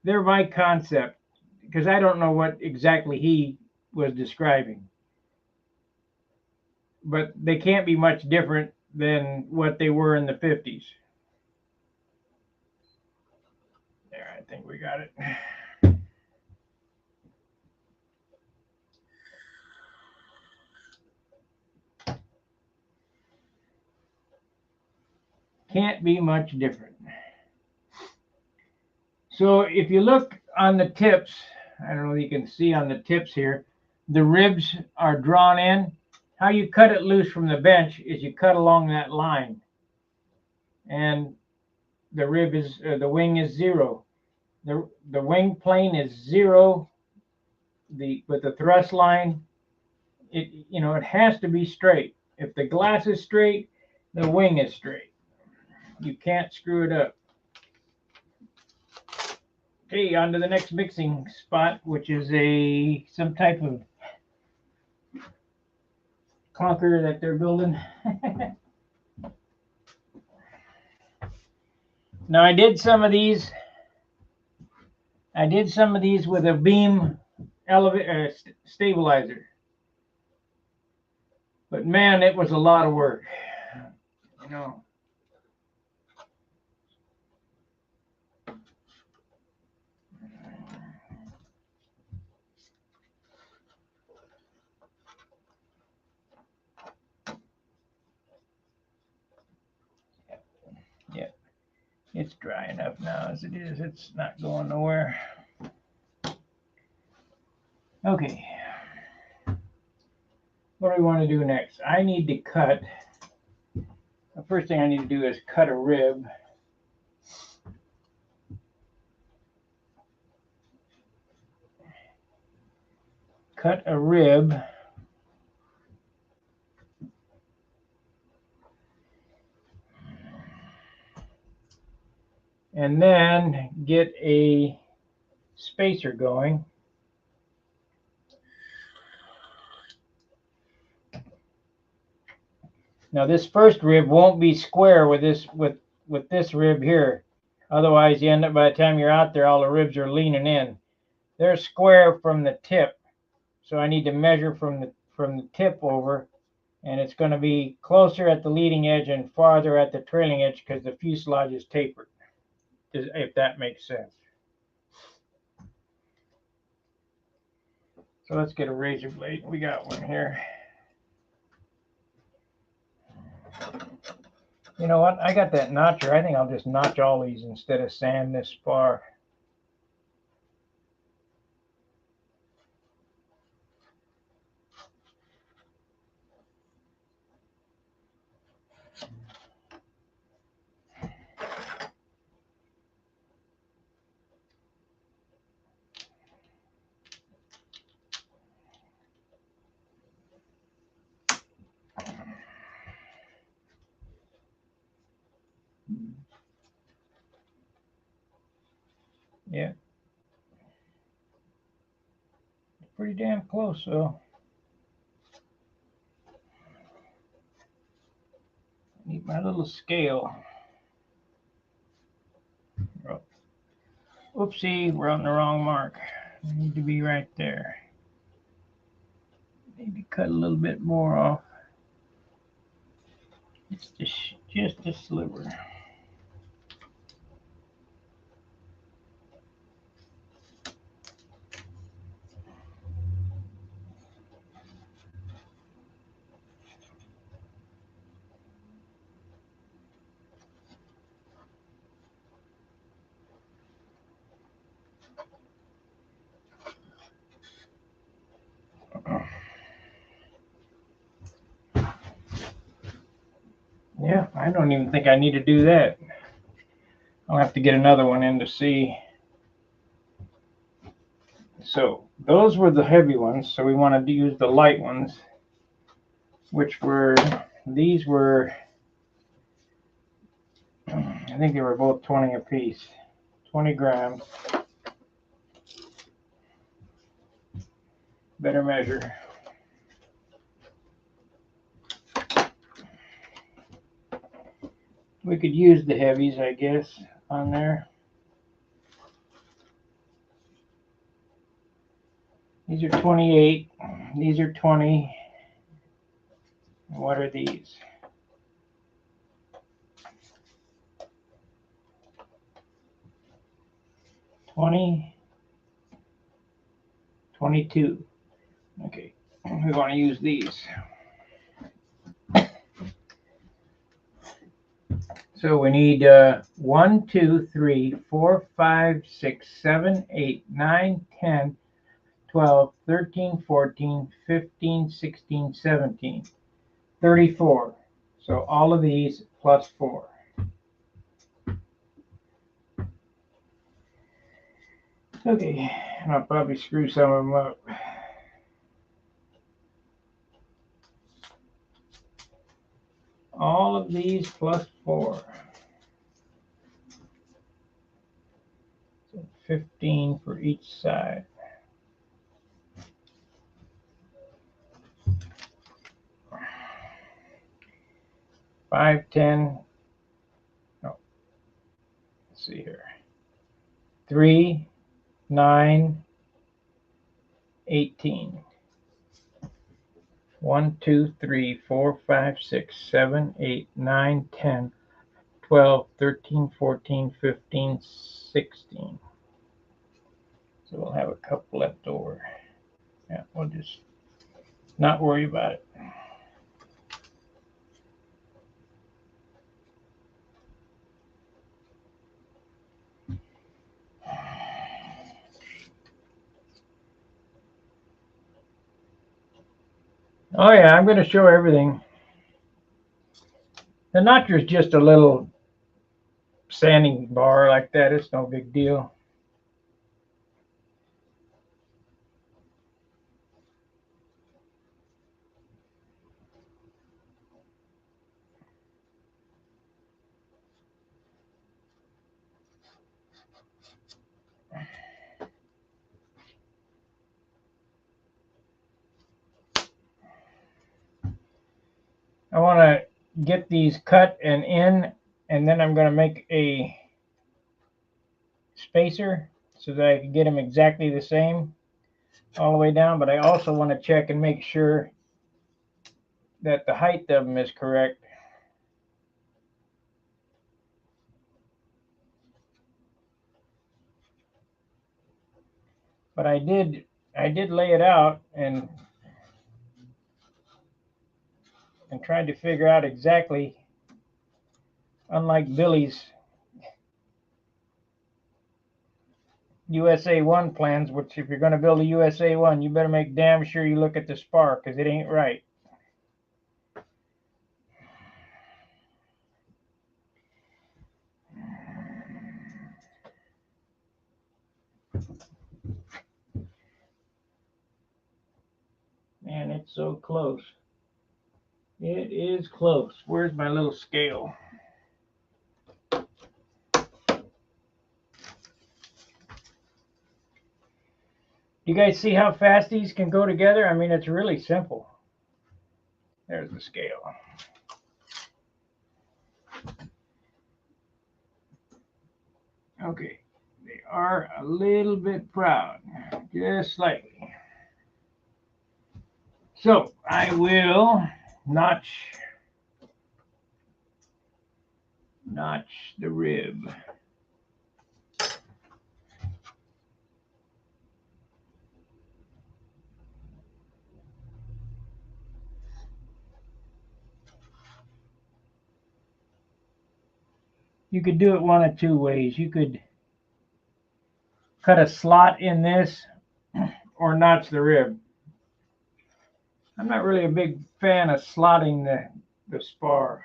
they're my concept, because I don't know what exactly he was describing. But they can't be much different than what they were in the 50s. There, I think we got it. Can't be much different. So if you look on the tips, I don't know if you can see on the tips here, the ribs are drawn in. How you cut it loose from the bench is you cut along that line, and the rib is the wing is 0. The wing plane is 0. But the thrust line, it has to be straight. If the glass is straight, the wing is straight. You can't screw it up. Okay, on to the next mixing spot, which is some type of clunker that they're building. Now I did some of these with a beam stabilizer. But man, it was a lot of work. Yeah, it's dry enough now as it is. It's not going nowhere. Okay. What do we want to do next? I need to cut. The first thing I need to do is cut a rib. Cut a rib. And then get a spacer going. Now this first rib won't be square with this rib here. Otherwise you end up, by the time you're out there, all the ribs are leaning in. They're square from the tip. So I need to measure from the tip over, and it's going to be closer at the leading edge and farther at the trailing edge because the fuselage is tapered, if that makes sense. So let's get a razor blade. We got one here. You know what? I got that notcher. I think I'll just notch all these instead of sand this spar. Yeah. Pretty damn close, so. Need my little scale. Oh. Oopsie, we're on the wrong mark. I need to be right there. Maybe cut a little bit more off. It's just a sliver. Yeah, I don't even think I need to do that. I'll have to get another one in to see. So those were the heavy ones. So we wanted to use the light ones, which were, these were, I think they were both 20 a piece, 20 grams. Better measure. We could use the heavies, I guess, on there. These are 28. These are 20. What are these? 20, 22. Okay, we want to use these. So we need 1, 2, 3, 4, 5, 6, 7, 8, 9, 10, 12, 13, 14, 15, 16, 17, 34. So all of these plus 4. Okay, and I'll probably screw some of them up. All of these plus 4. So 15 for each side. Five, 10. No. Let's see here. 3, 9, 18. 1, 2, 3, 4, 5, 6, 7, 8, 9, 10, 12, 13, 14, 15, 16. So we'll have a couple left over. Yeah, we'll just not worry about it. Oh yeah, I'm going to show everything. The notcher is just a little sanding bar like that. It's no big deal. I want to get these cut and in, and then I'm going to make a spacer so that I can get them exactly the same all the way down. But I also want to check and make sure that the height of them is correct. But I did lay it out and tried to figure out exactly, unlike Billy's USA 1 plans, which if you're going to build a USA 1, you better make damn sure you look at the spar because it ain't right. Man, it's so close. It is close. Where's my little scale? You guys see how fast these can go together? I mean, it's really simple. There's the scale. Okay, they are a little bit proud, just slightly. So I will notch the rib. You could do it one of two ways. You could cut a slot in this or notch the rib. I'm not really a big fan of slotting the spar.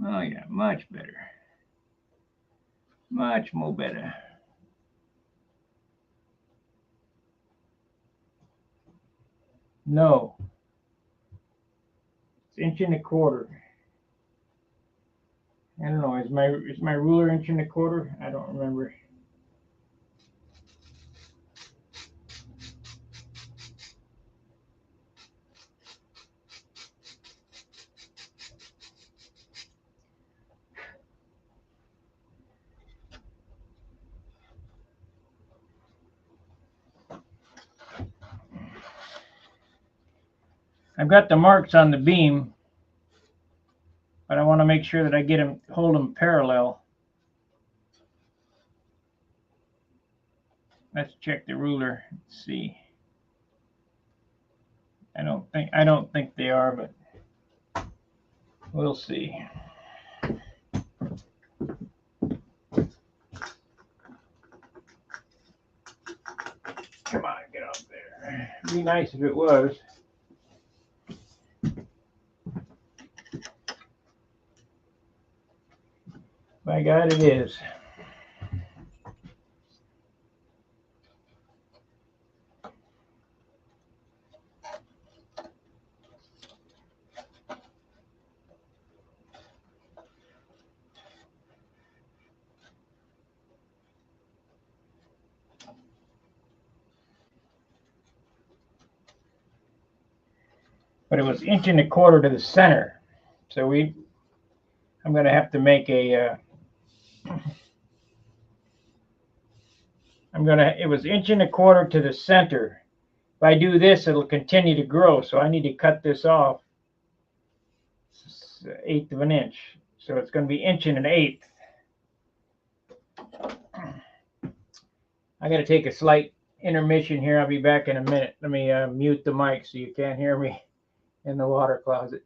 Oh yeah, much better. Much more better. No. It's 1.25 inches. I don't know. Is my ruler 1.25 inches? I don't remember. I've got the marks on the beam, but I want to make sure that I hold them parallel. Let's check the ruler. Let's see. I don't think they are, but we'll see. Come on, get up there. It'd be nice if it was. By God, it is. But it was 1.25 inches to the center. So I'm going to have to make a, it was 1.25 inches to the center. If I do this, it'll continue to grow. So I need to cut this off 1/8 of an inch. So it's going to be 1 1/8 inches. I got to take a slight intermission here. I'll be back in a minute. Let me mute the mic so you can't hear me in the water closet.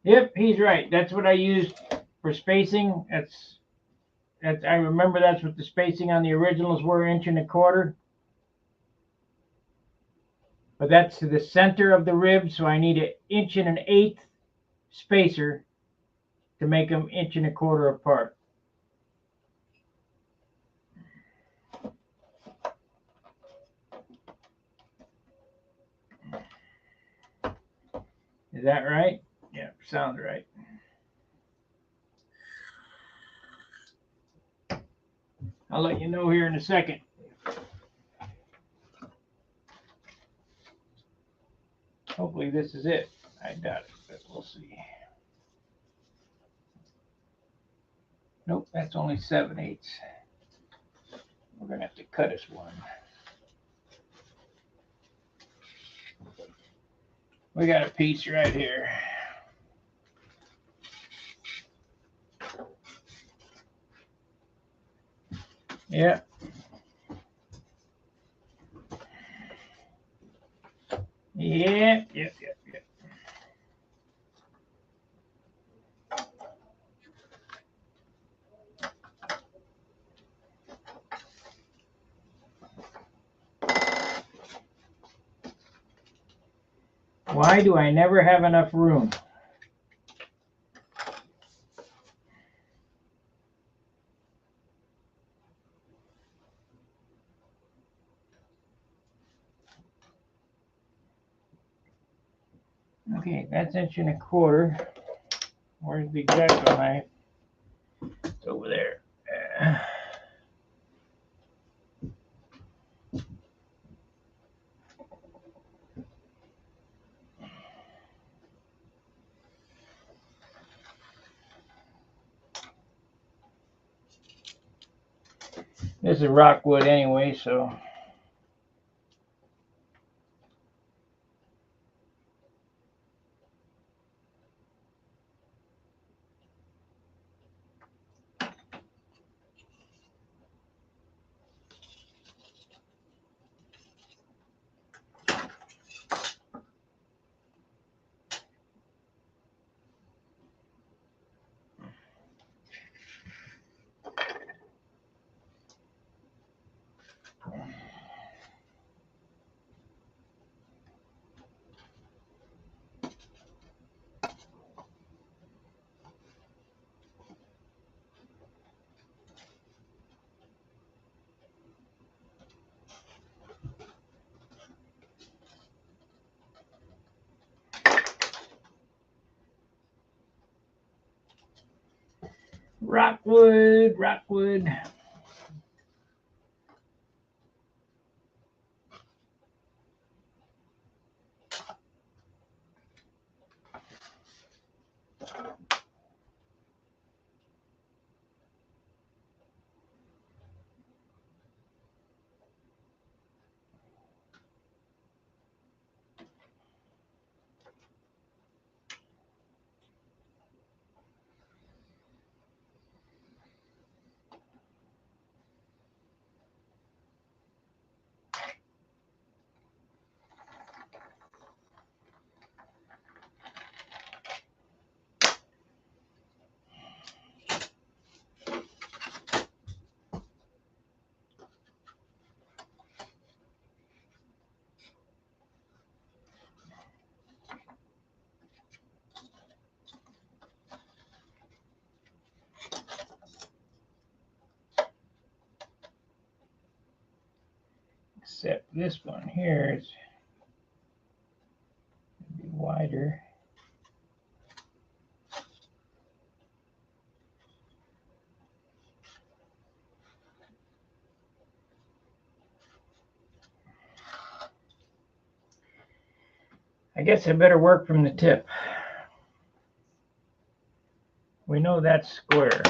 Yep, he's right. That's what I used for spacing. I remember that's what the spacing on the originals were, 1.25 inches. But that's to the center of the rib, so I need 1 1/8 inch spacer to make them 1.25 inches apart. Is that right? Yeah, sounds right. I'll let you know here in a second. Hopefully this is it. I doubt it, but we'll see. Nope, that's only 7/8. We're gonna have to cut us one. We got a piece right here. Yeah. Yep. Why do I never have enough room? Okay, that's 1.25 inches. Where's the X-Acto knife? It's over there. This is rockwood anyway, so. Rockwood, rockwood. Except this one here is wider. I guess I better work from the tip. We know that's square.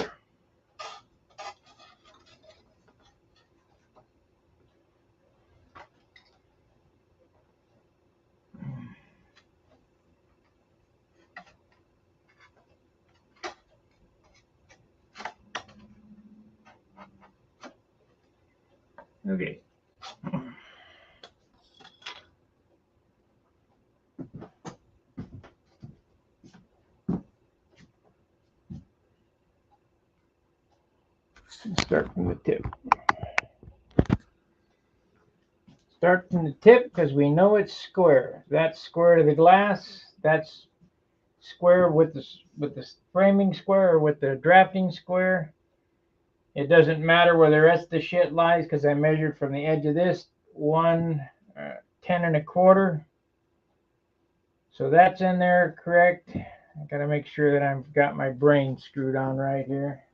Okay. Start from the tip. Start from the tip because we know it's square. That's square to the glass. That's square with the framing square or with the drafting square. It doesn't matter where the rest of the shit lies because I measured from the edge of this 10.25. So that's in there correct. I gotta make sure that I've got my brain screwed on right here.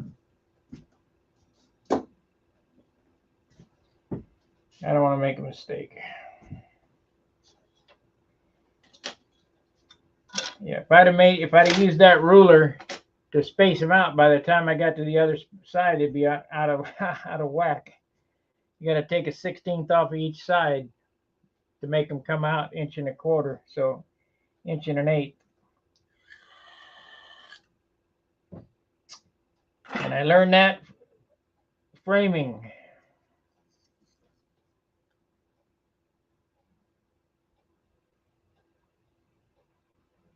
I don't want to make a mistake. Yeah, if I'd have used that ruler to space them out, by the time I got to the other side, it'd be out of out of whack. You got to take a 1/16 off of each side to make them come out 1.25 inches, so 1 1/8 inches. And I learned that framing.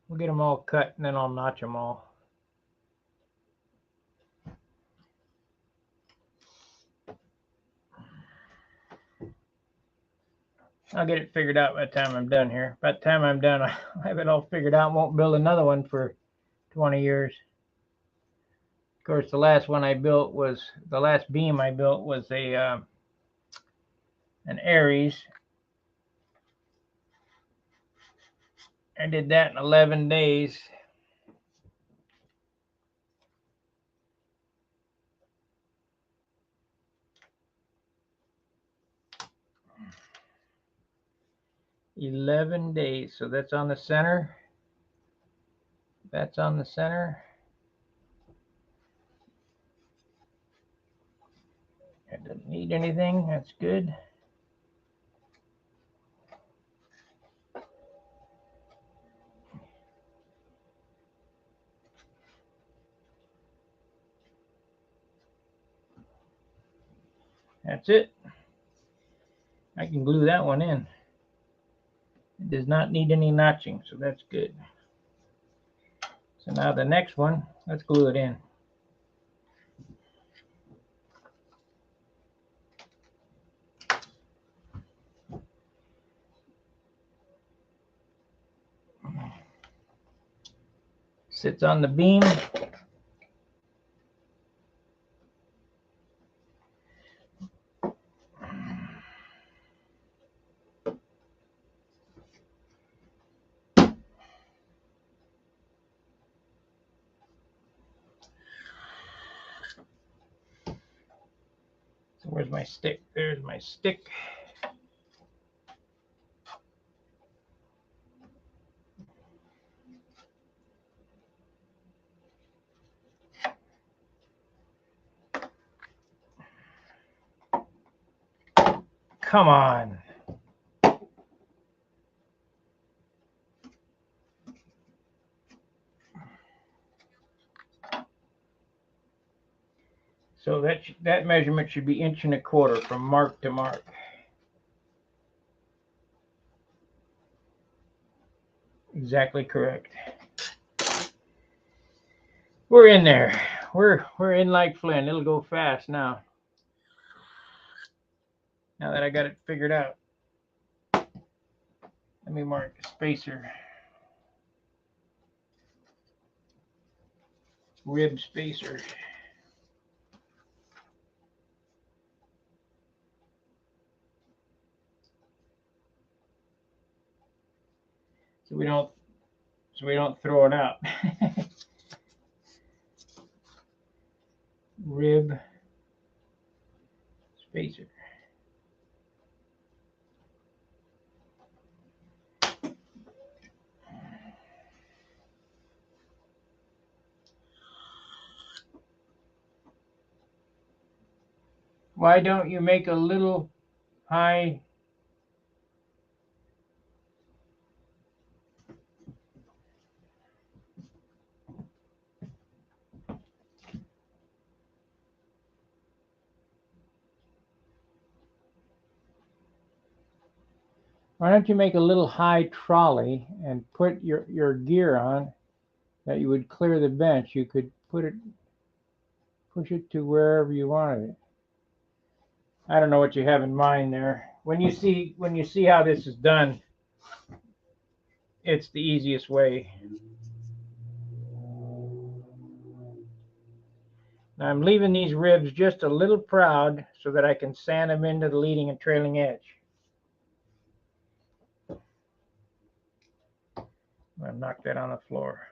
We'll get them all cut and then I'll notch them all. I'll get it figured out by the time I'm done here. By the time I'm done, I'll have it all figured out. Won't build another one for 20 years. Of course, the last one I built was, the last beam I built was an Aries. I did that in 11 days. So that's on the center. That's on the center. It doesn't need anything. That's good. That's it. I can glue that one in. It does not need any notching, so that's good. So now the next one, let's glue it in. Sits on the beam. So where's my stick? There's my stick. Come on. So that measurement should be 1.25 inches from mark to mark. Exactly correct. We're in there. We're in like Flynn. It'll go fast now. Now that I got it figured out. Let me mark the spacer. Rib spacer. So we don't throw it out. Rib spacer. Why don't you make a little high? Why don't you make a little high trolley and put your gear on that you would clear the bench? You could push it to wherever you wanted it. I don't know what you have in mind there. When you see how this is done, it's the easiest way. Now I'm leaving these ribs just a little proud so that I can sand them into the leading and trailing edge. I'm gonna knock that on the floor.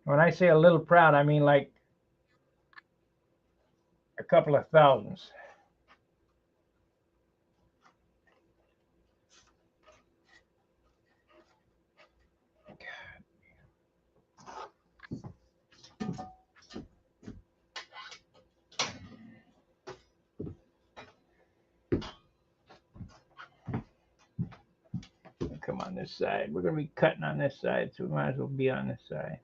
When I say a little proud, I mean like a couple of thousandths. Come on this side. We're going to be cutting on this side, so we might as well be on this side.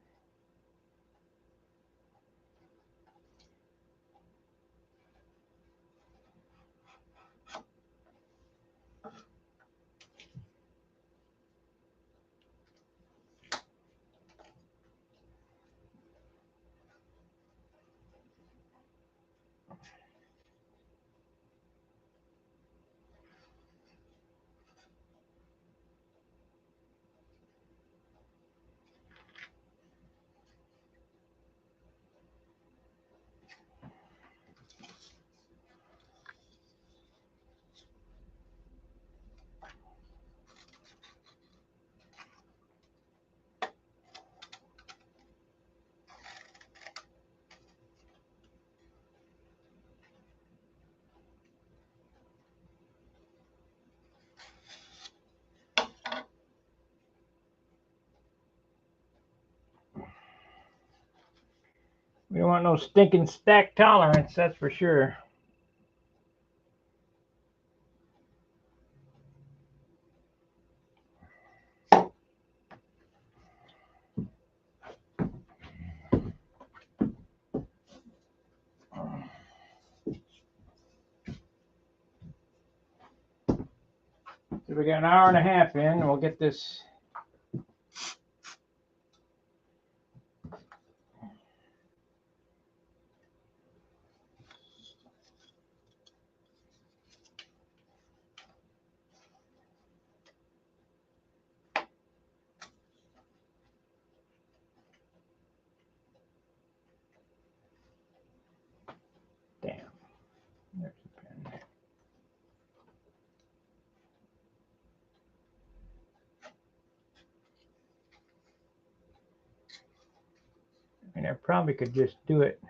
We don't want no stinking stack tolerance, that's for sure. So we got an hour and a half in, and we'll get this. Damn. There's the pen. I mean, I probably could just do it.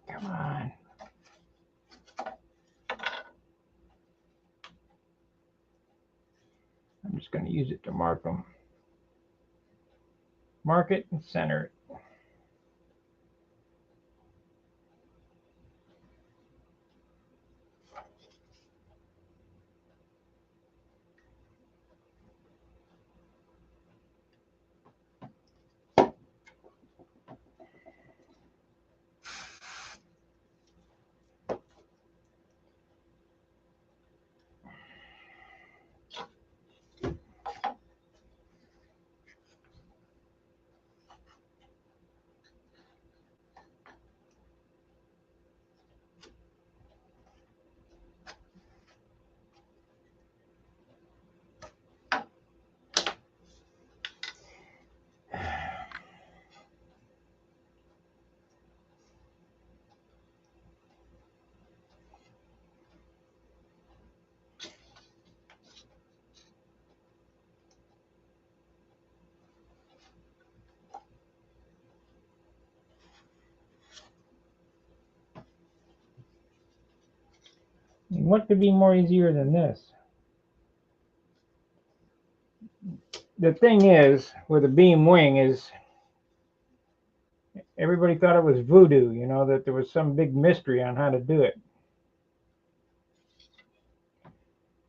Come on. I'm just going to use it to mark them. Mark it and center it. What could be more easier than this? The thing is, with a beam wing is, everybody thought it was voodoo, you know, that there was some big mystery on how to do it.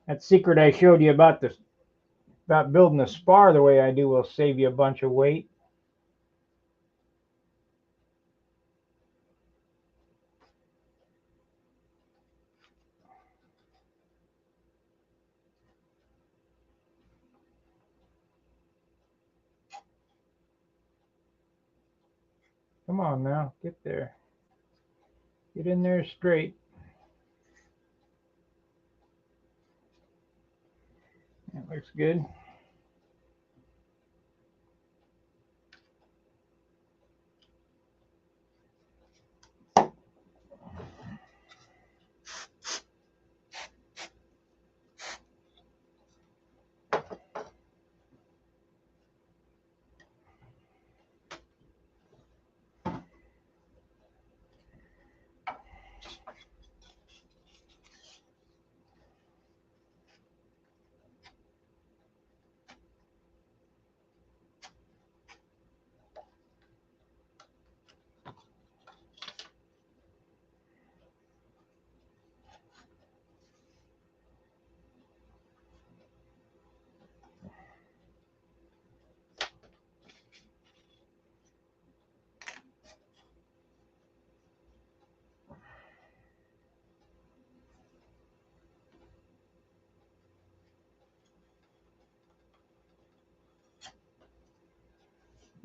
That secret I showed you about building a spar the way I do will save you a bunch of weight. Come on now, get there. Get in there straight. That looks good.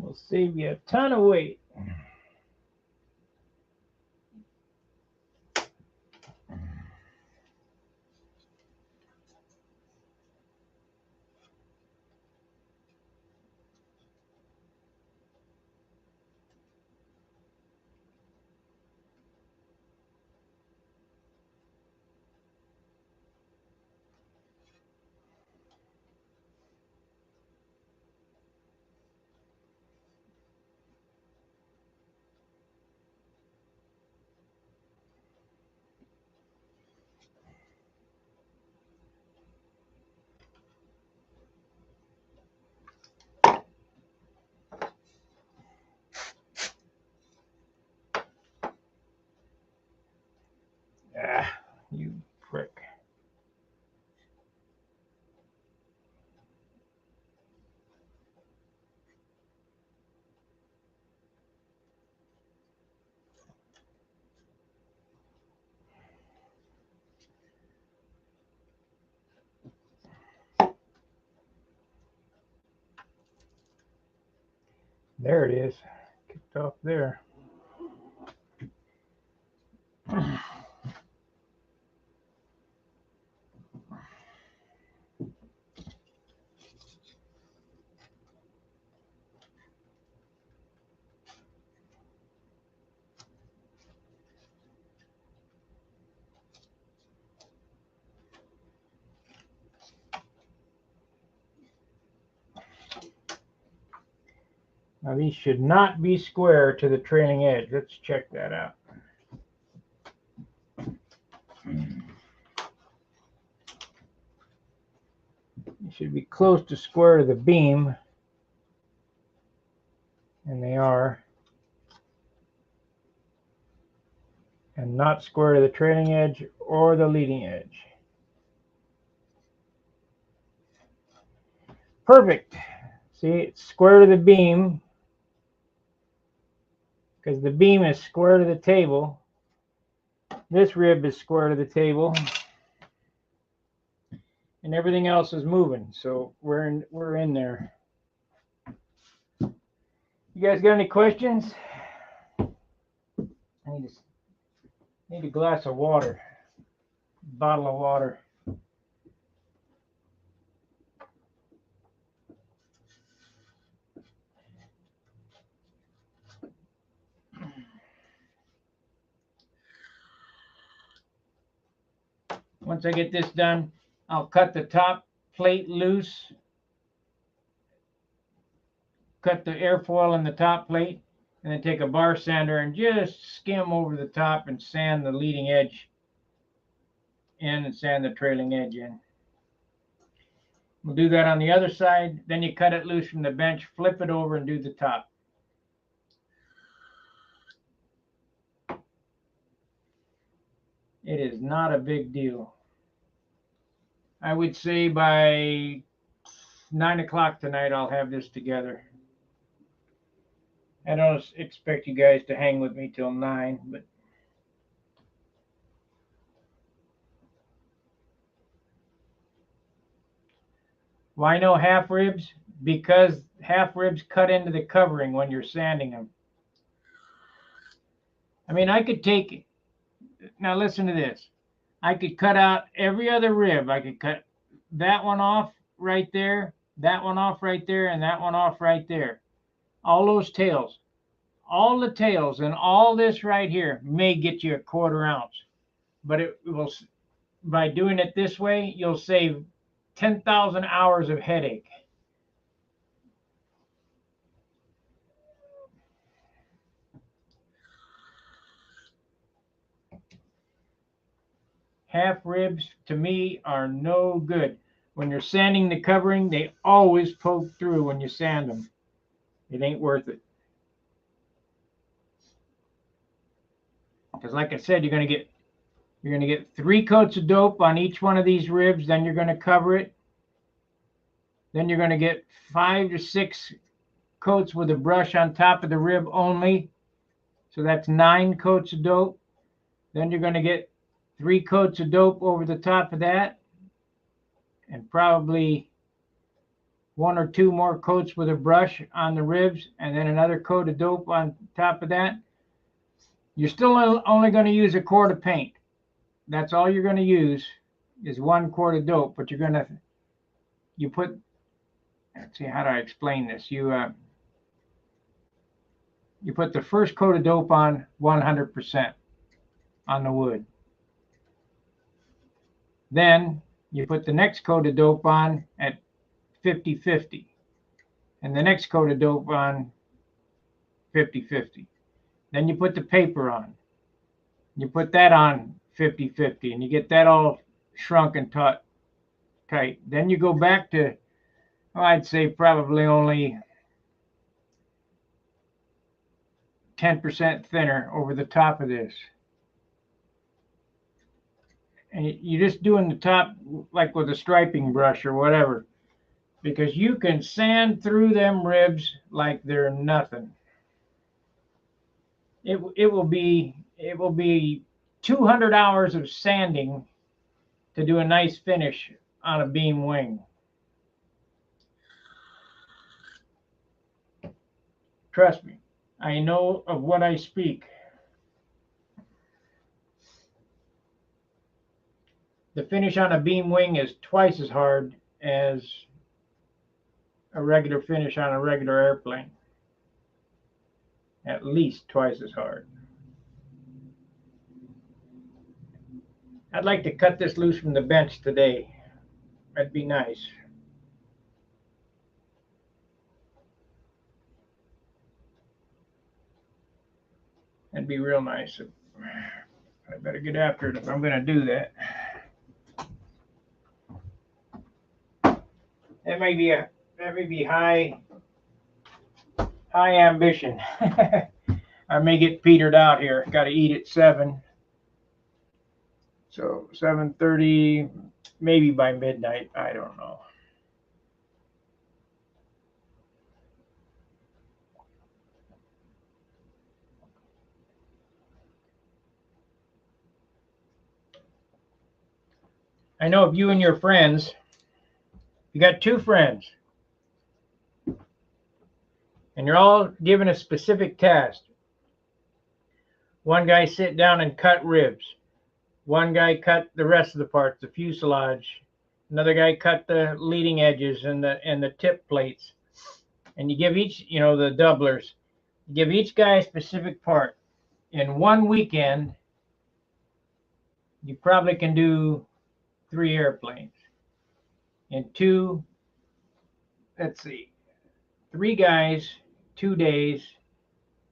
Will save you a ton of weight. Ah, you prick. There it is. Kicked off there. Now these should not be square to the trailing edge. Let's check that out. They should be close to square to the beam, and they are, and not square to the trailing edge or the leading edge. Perfect. See, it's square to the beam because the beam is square to the table. This rib is square to the table, and everything else is moving. So we're in there. You guys got any questions? I need a glass of water, bottle of water. Once I get this done, I'll cut the top plate loose, cut the airfoil in the top plate, and then take a bar sander and just skim over the top and sand the leading edge in and sand the trailing edge in. We'll do that on the other side. Then you cut it loose from the bench, flip it over, and do the top. It is not a big deal. I would say by 9 o'clock tonight, I'll have this together. I don't expect you guys to hang with me till 9, but why no half ribs? Because half ribs cut into the covering when you're sanding them. I mean, I could take, now listen to this. I could cut out every other rib. I could cut that one off right there, that one off right there, and that one off right there. All those tails. All the tails and all this right here may get you a 1/4 ounce. But it will, by doing it this way, you'll save 10,000 hours of headache. Half ribs to me are no good. When you're sanding the covering, they always poke through when you sand them. It ain't worth it. Because like I said, you're gonna get 3 coats of dope on each one of these ribs, then you're gonna cover it. Then you're gonna get 5 to 6 coats with a brush on top of the rib only. So that's 9 coats of dope. Then you're gonna get 3 coats of dope over the top of that, and probably one or two more coats with a brush on the ribs, and then another coat of dope on top of that, you're still only going to use a quart of paint. That's all you're going to use is 1 quart of dope, but you put, let's see, how do I explain this? You put the first coat of dope on 100% on the wood. Then you put the next coat of dope on at 50-50. And the next coat of dope on 50-50. Then you put the paper on. You put that on 50-50, and you get that all shrunk and tight. Then you go back to, well, I'd say probably only 10% thinner over the top of this. And you're just doing the top like with a striping brush or whatever, because you can sand through them ribs like they're nothing. It will be 200 hours of sanding to do a nice finish on a beam wing. Trust me, I know of what I speak. The finish on a beam wing is twice as hard as a regular finish on a regular airplane. At least twice as hard. I'd like to cut this loose from the bench today. That'd be nice. That'd be real nice. I better get after it if I'm going to do that. That may be high ambition. I may get petered out here. Got to eat at 7. So 7:30, maybe by midnight. I don't know. I know if you and your friends, you got 2 friends, and you're all given a specific task. One guy sit down and cut ribs. One guy cut the rest of the parts, the fuselage. Another guy cut the leading edges and the tip plates. And you give each, the doublers, you give each guy a specific part. In one weekend, you probably can do 3 airplanes. In 2, let's see, 3 guys, 2 days,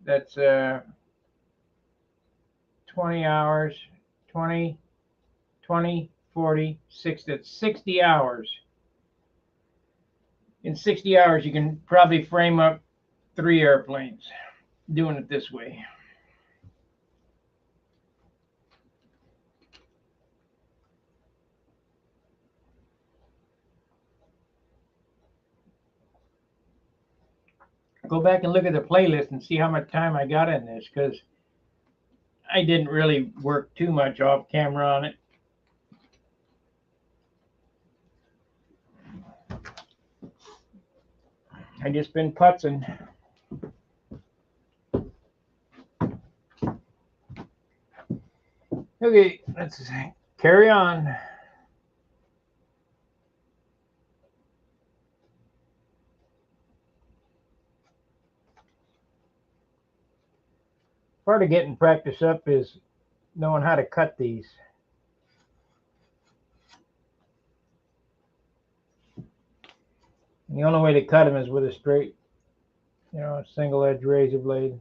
that's 20 hours, 20, 40, 60, that's 60 hours. In 60 hours, you can probably frame up 3 airplanes doing it this way. Go back and look at the playlist and see how much time I got in this, because I didn't really work too much off camera on it. I just been putzing. Okay, let's carry on. Part of getting practice up is knowing how to cut these. And the only way to cut them is with a straight, single edge razor blade.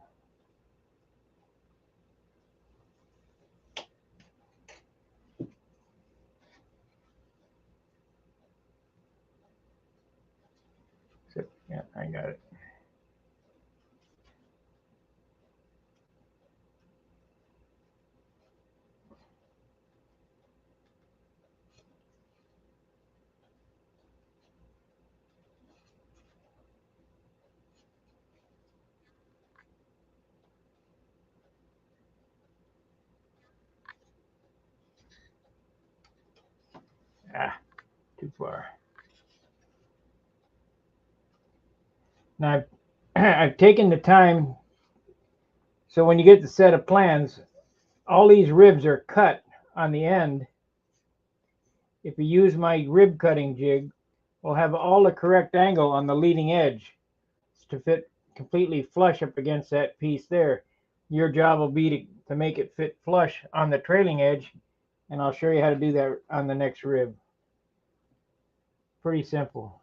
Yeah, I got it. Ah, too far. Now, I've taken the time, so when you get the set of plans, all these ribs are cut on the end. If you use my rib cutting jig, we'll have all the correct angle on the leading edge to fit completely flush up against that piece there. Your job will be to make it fit flush on the trailing edge, and I'll show you how to do that on the next rib. Pretty simple.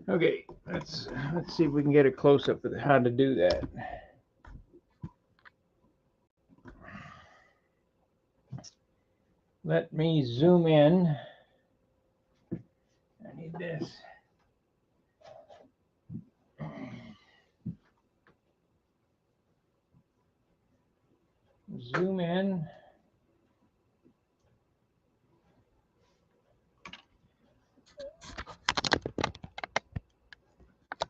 Okay, let's see if we can get a close up of how to do that. Let me zoom in. I need this. Zoom in.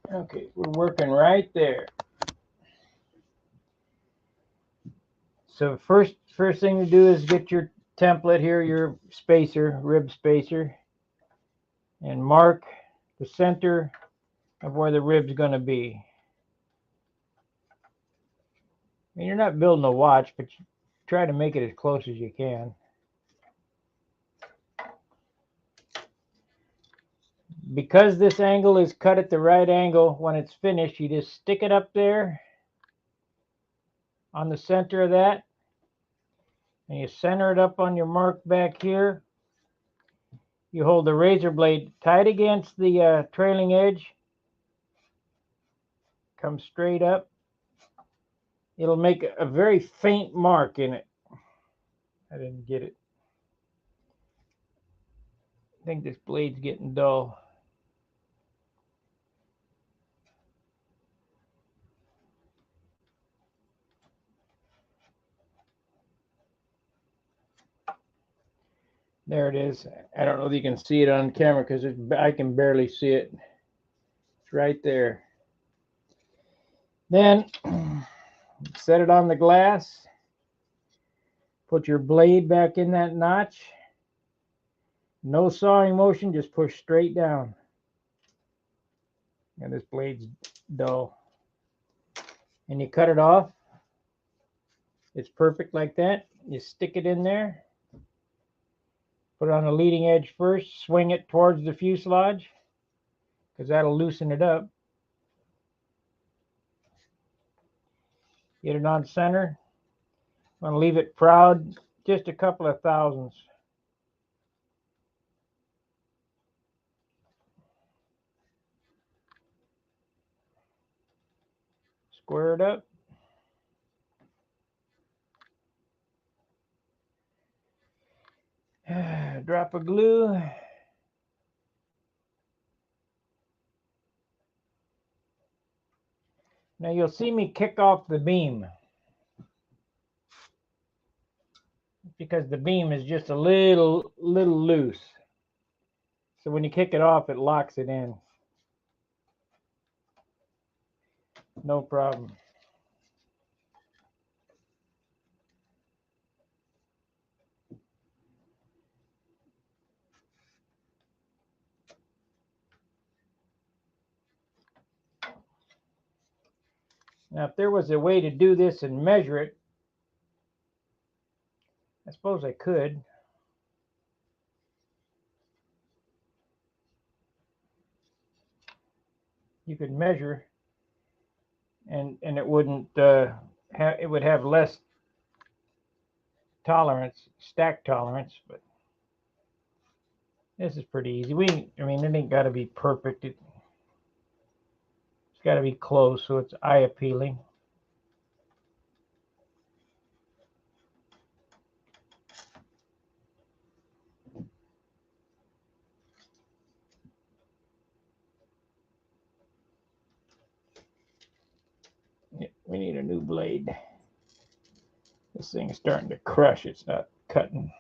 Okay, we're working right there. So first thing to do is get your template here, your spacer, rib spacer, and mark the center of where the rib's going to be. I mean, you're not building a watch, but you try to make it as close as you can. Because this angle is cut at the right angle, when it's finished, you just stick it up there on the center of that, and you center it up on your mark back here. You hold the razor blade tight against the trailing edge. Come straight up. It'll make a very faint mark in it. I didn't get it. I think this blade's getting dull. There it is. I don't know if you can see it on camera because I can barely see it. It's right there. Then set it on the glass. Put your blade back in that notch. No sawing motion, just push straight down. And this blade's dull. And you cut it off. It's perfect like that. You stick it in there. Put it on the leading edge first. Swing it towards the fuselage because that'll loosen it up. Get it on center. I'm going to leave it proud, just a couple of thousandths. Square it up. Drop of glue. Now you'll see me kick off the beam because the beam is just a little loose. So when you kick it off, it locks it in. No problem. Now, if there was a way to do this and measure it, I suppose I could. You could measure, and it wouldn't it would have less tolerance, stack tolerance, but this is pretty easy. I mean, it ain't got to be perfect. It's got to be close so it's eye appealing. We need a new blade. This thing is starting to crush. It's not cutting.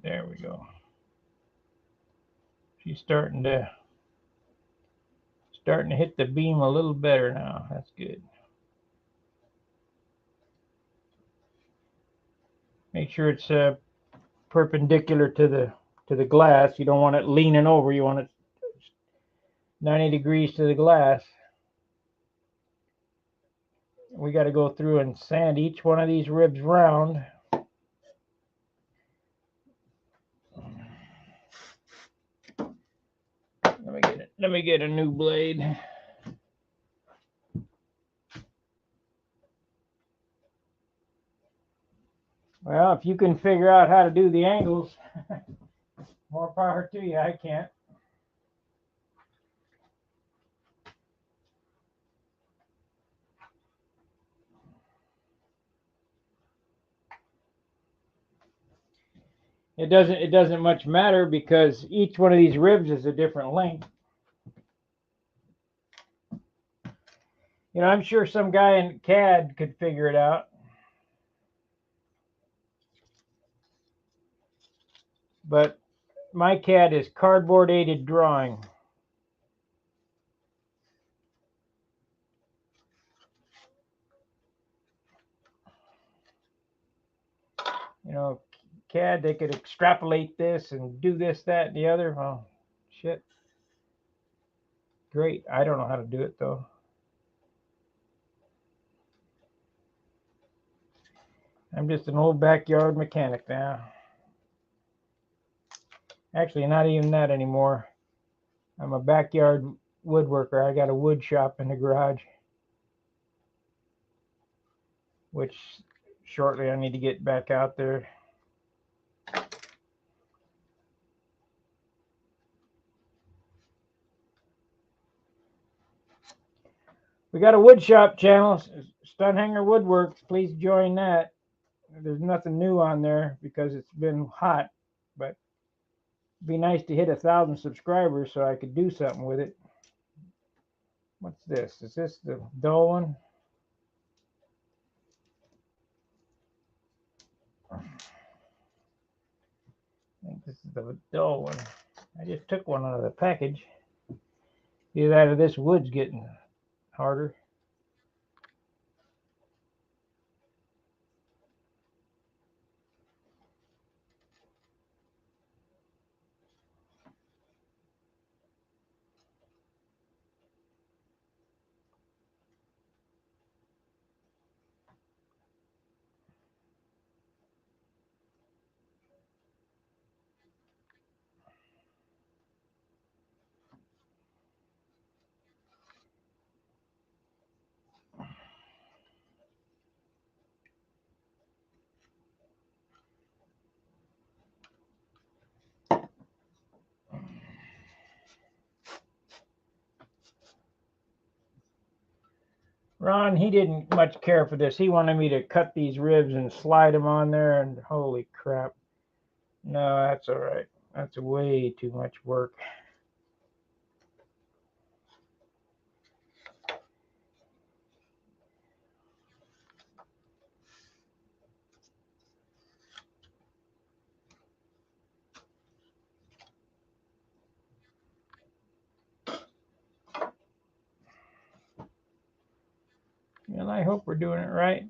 There we go. She's starting to hit the beam a little better now. That's good. Make sure it's perpendicular to the glass. You don't want it leaning over. You want it 90 degrees to the glass. We got to go through and sand each one of these ribs round. Let me get a new blade. Well, if you can figure out how to do the angles, more power to you. I can't. It doesn't much matter because each one of these ribs is a different length. You know, I'm sure some guy in CAD could figure it out. But my CAD is cardboard aided drawing. You know, CAD, they could extrapolate this and do this, that, and the other. Well, shit. Great. I don't know how to do it, though. I'm just an old backyard mechanic now. Actually, not even that anymore. I'm a backyard woodworker. I got a wood shop in the garage, which shortly I need to get back out there. We got a wood shop channel, Stunhanger Woodworks. Please join that. There's nothing new on there because it's been hot, but it'd be nice to hit 1,000 subscribers so I could do something with it. What's this? Is this the dull one? I think this is the dull one. I just took one out of the package. Either that or this wood's getting harder. Ron, he didn't much care for this. He wanted me to cut these ribs and slide them on there, and holy crap. No, that's all right. That's way too much work. And I hope we're doing it right.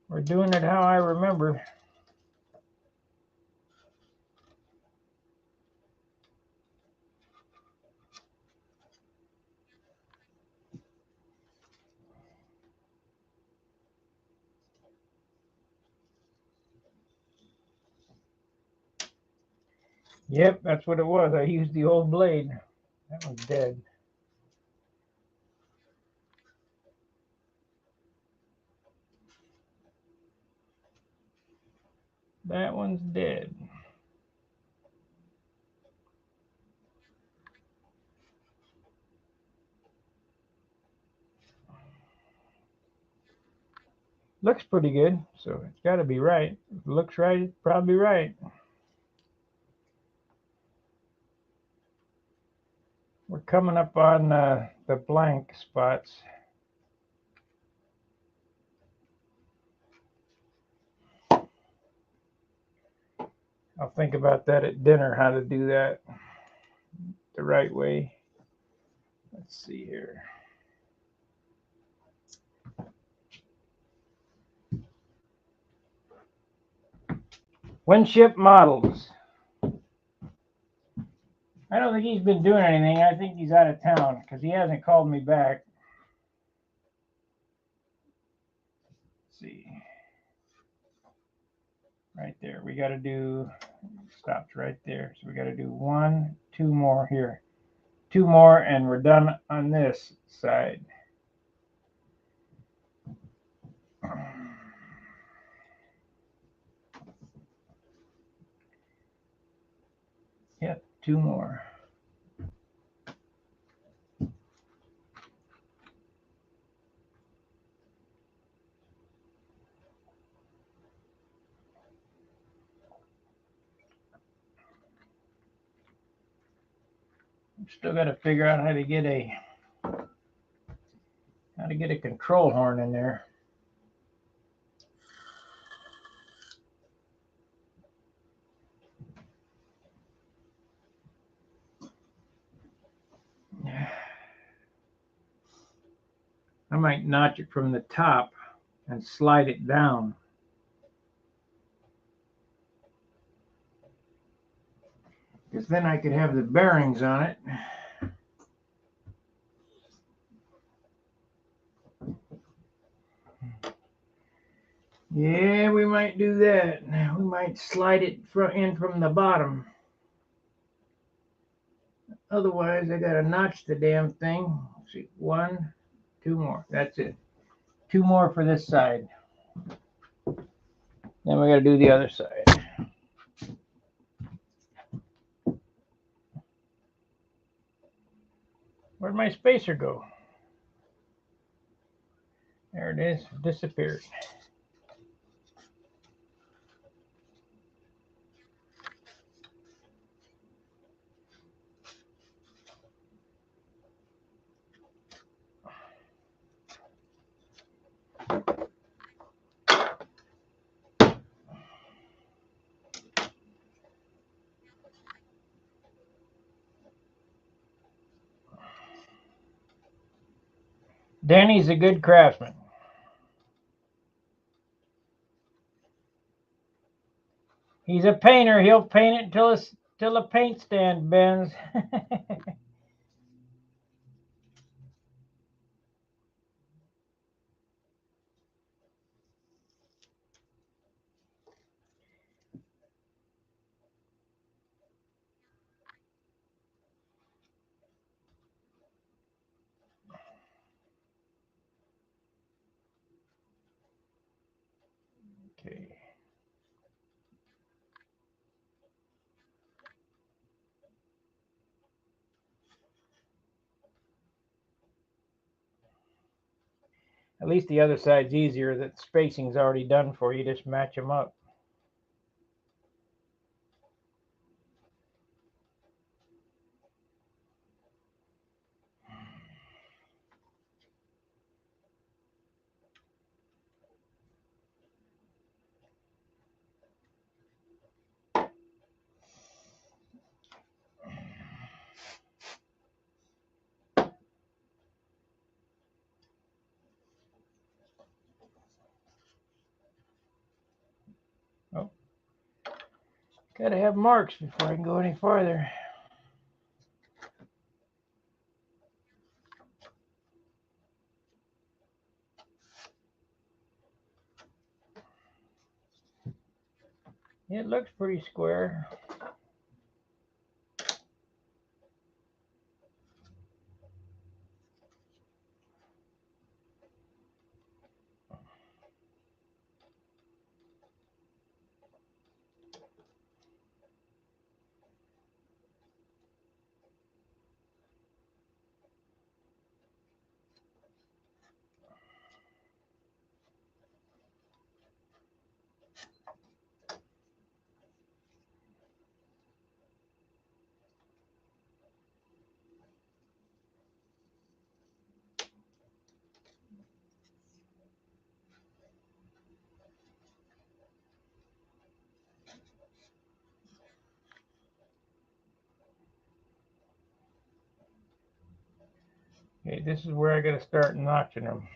We're doing it how I remember. Yep, that's what it was. I used the old blade. That one's dead. That one's dead. Looks pretty good, so it's got to be right. If it looks right, it's probably right. We're coming up on the blank spots. I'll think about that at dinner, how to do that the right way. Let's see here. Winship Models. I don't think he's been doing anything. I think he's out of town because he hasn't called me back. Let's see. Right there. We got to do, stopped right there. So we got to do 1, 2 more here. 2 more and we're done on this side. Yep, 2 more. Still got to figure out how to get a control horn in there. I might notch it from the top and slide it down. Because then I could have the bearings on it. Yeah, we might do that. We might slide it in from the bottom. Otherwise, I gotta notch the damn thing. Let's see, 1, 2 more. That's it. 2 more for this side. Then we gotta do the other side. Where'd my spacer go? There it is. Disappeared. Danny's a good craftsman. He's a painter. He'll paint it till the paint stand bends. Okay. At least the other side's easier. That spacing's already done for you. Just match them up. Oh, gotta have marks before I can go any farther. It looks pretty square. Okay, this is where I gotta start notching them.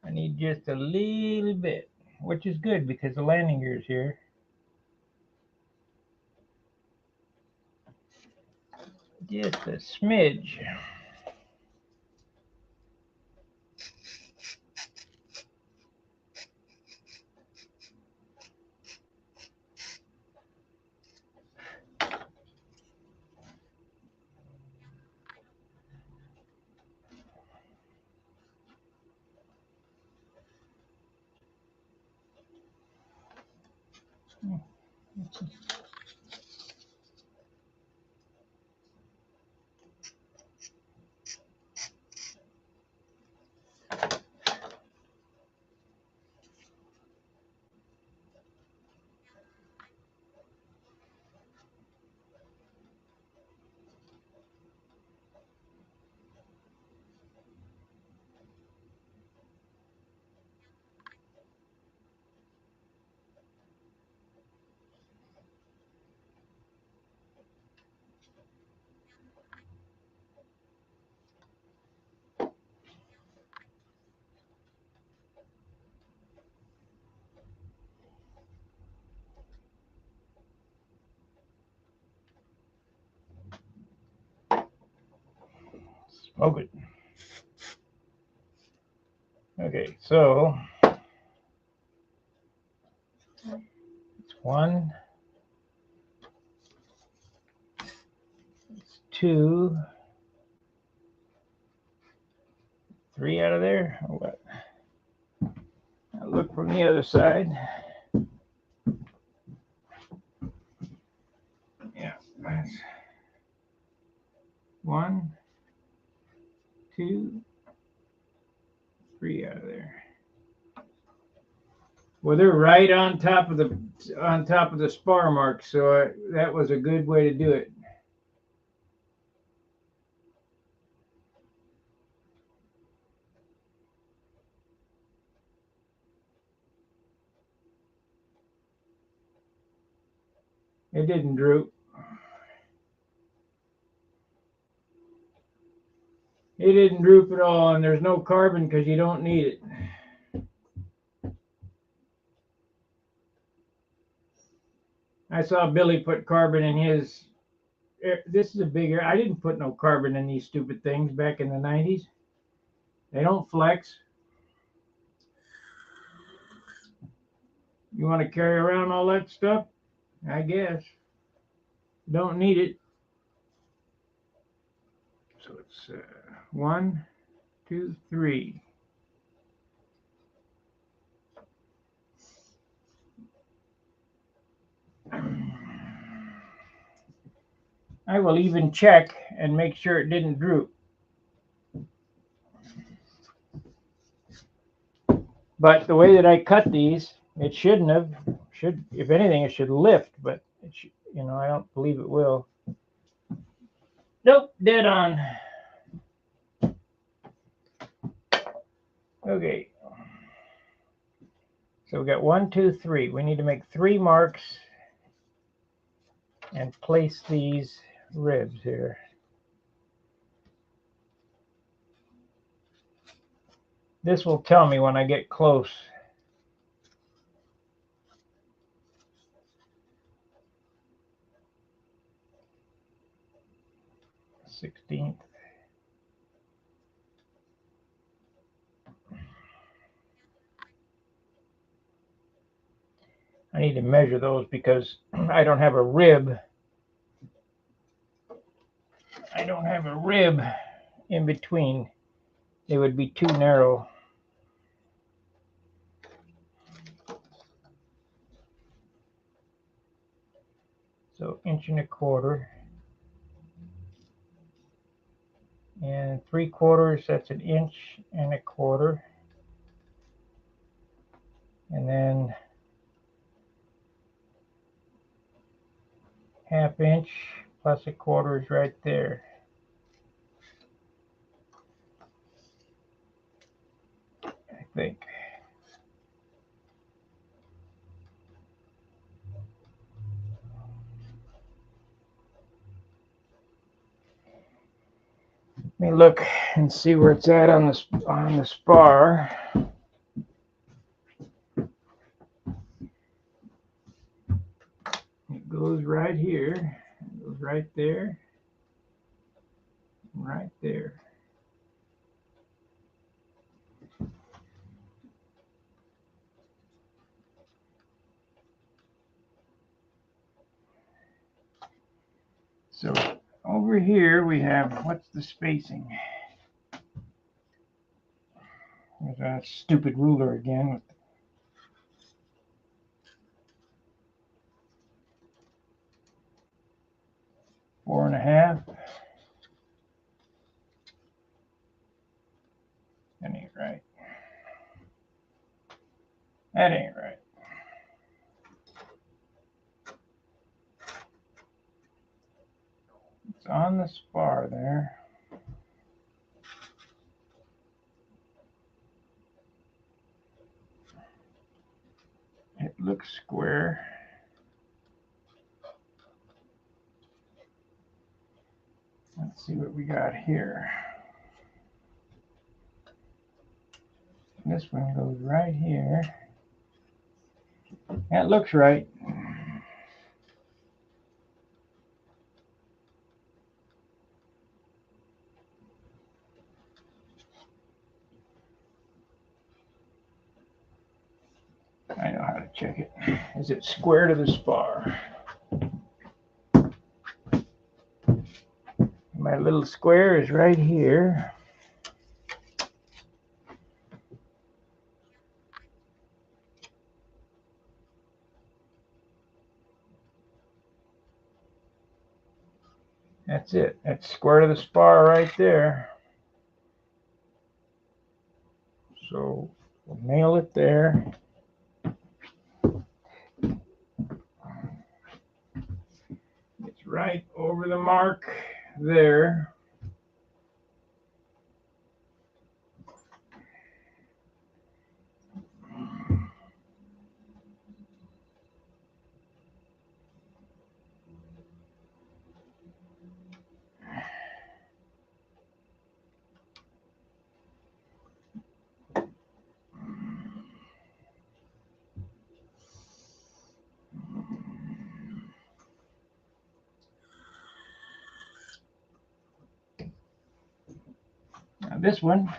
I need just a little bit, which is good because the landing gear is here. Just a smidge. Smoke it. Okay, so it's 1, it's 2, 3 out of there. Or what? I'll look from the other side. Yeah, that's 1, 2, 3 out of there. Well, they're right on top of the spar mark, so that was a good way to do it. It didn't droop. It didn't droop at all, and there's no carbon because you don't need it. I saw Billy put carbon in his. This is a bigger. I didn't put no carbon in these stupid things back in the 90s. They don't flex. You want to carry around all that stuff? I guess. Don't need it. So it's 1, 2, 3. I will even check and make sure it didn't droop. But the way that I cut these, it shouldn't have. Should, if anything, it should lift, but it should, I don't believe it will. Nope, dead on. Okay. So we got 1, 2, 3. We need to make 3 marks and place these ribs here. This will tell me when I get close. Sixteenth. I need to measure those because I don't have a rib. I don't have a rib in between. It would be too narrow. So 1.25 inches. And 3/4, that's 1.25 inches. And then 1/2 inch plus 1/4 is right there. I think. Let me look and see where it's at on the spar. It goes right here. It goes right there. Right there. So over here we have, what's the spacing? There's that stupid ruler again. 4.5. That ain't right. That ain't right. It's on the spar there. It looks square. Let's see what we got here. This one goes right here. That looks right. I know how to check it. Is it square to the spar? My little square is right here. That's it. That's square to the spar right there. So we'll nail it there. It's right over the mark there. Now this one,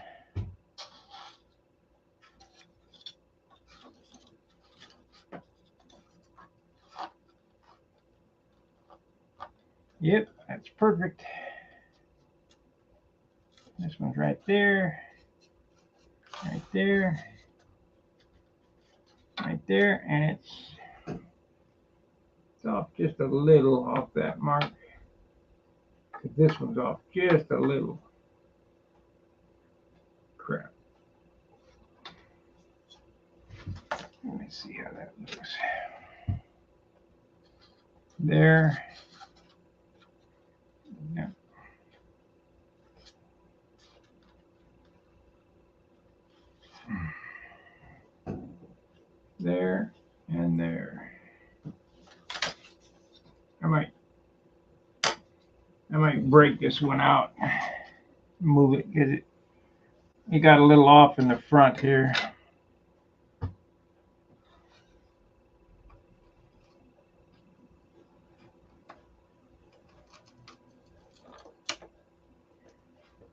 yep, that's perfect. This one's right there, right there, right there, and it's off just a little off that mark. This one's off just a little. Crap. Let me see how that looks. There. Yeah. There and there. I might break this one out, move it, because it got a little off in the front here.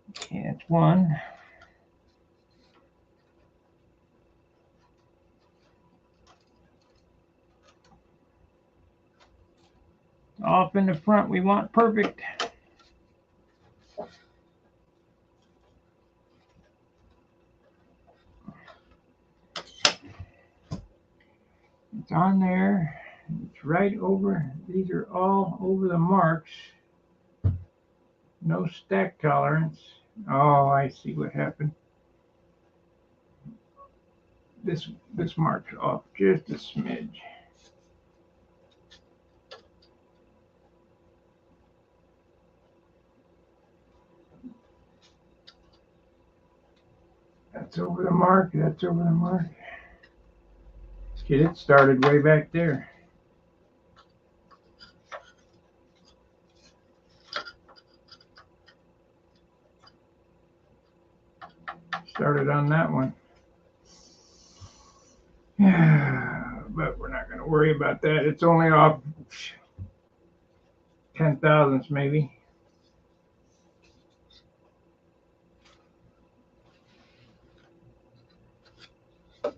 Okay, that's one. Off in the front, we want perfect. It's on there. It's right over. These are all over the marks. No stack tolerance. Oh, I see what happened. This marks off just a smidge. That's over the mark. That's over the mark. Get it started way back there. started on that one. But we're not going to worry about that. It's only off 10 thousandths maybe. I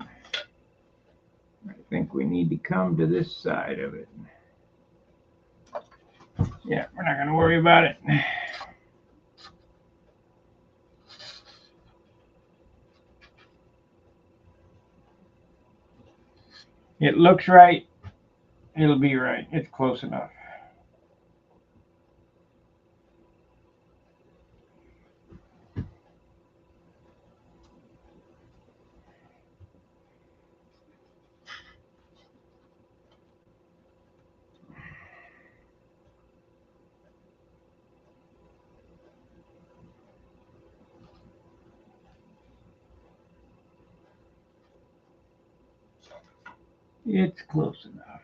think we need to come to this side of it. Yeah, we're not going to worry about it. It looks right. It'll be right. It's close enough. It's close enough.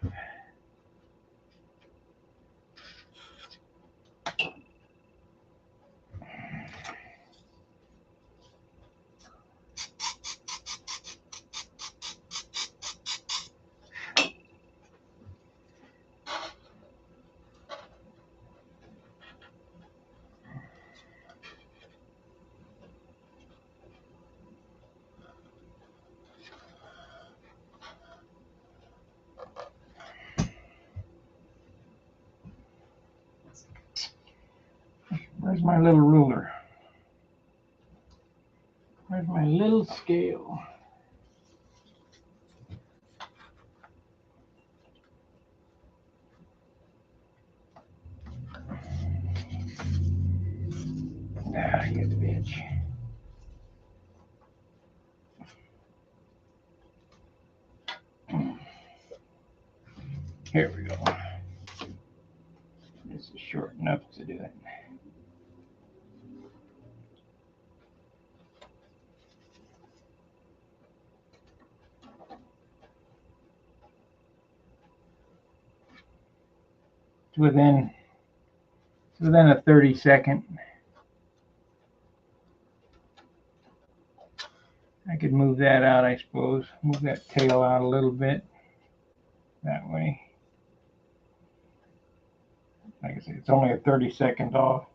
Where's my little ruler? Where's my little scale? Ah, you bitch. Here we go. This is short enough to do it. It's within a 30-second. I could move that out, I suppose. Move that tail out a little bit. That way. Like I said, it's only a 30-second off.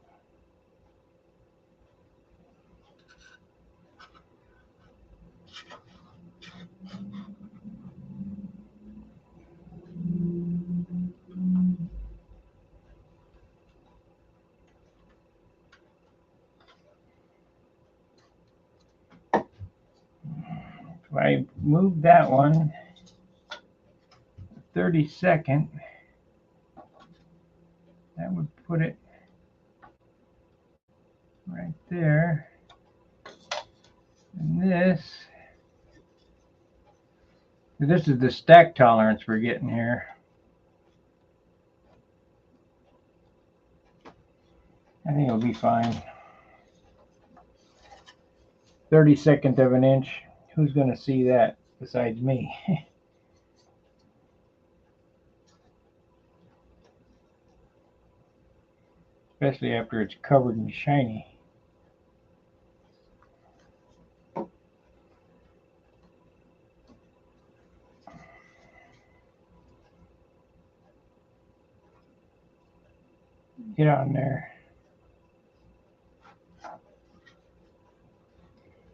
If I move that one 30-second, that would put it right there. And this is the stack tolerance we're getting here. I think it'll be fine. 32nd of an inch. Who's going to see that besides me? Especially after it's covered and shiny. Get on there.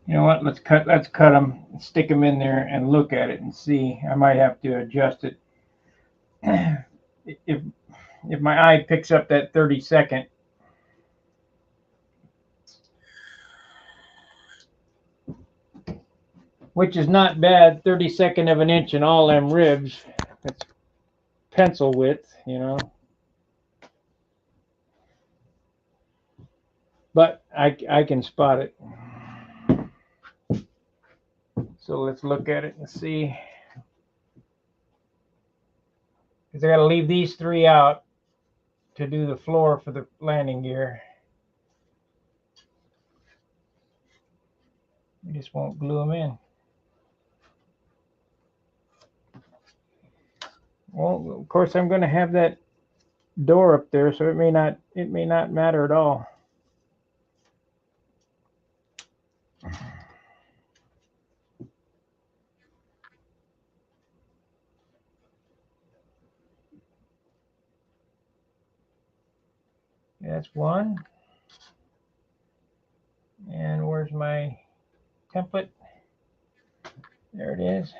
You know what? Let's cut them, stick them in there, and look at it and see. I might have to adjust it. If my eye picks up that 30-second, which is not bad, 32nd of an inch in all them ribs. That's pencil width, you know. But I can spot it. So let's look at it and see. Because I got to leave these three out to do the floor for the landing gear. We just won't glue them in. Well, of course, I'm going to have that door up there, so it may not matter at all. Okay, that's one. And where's my template? There it is.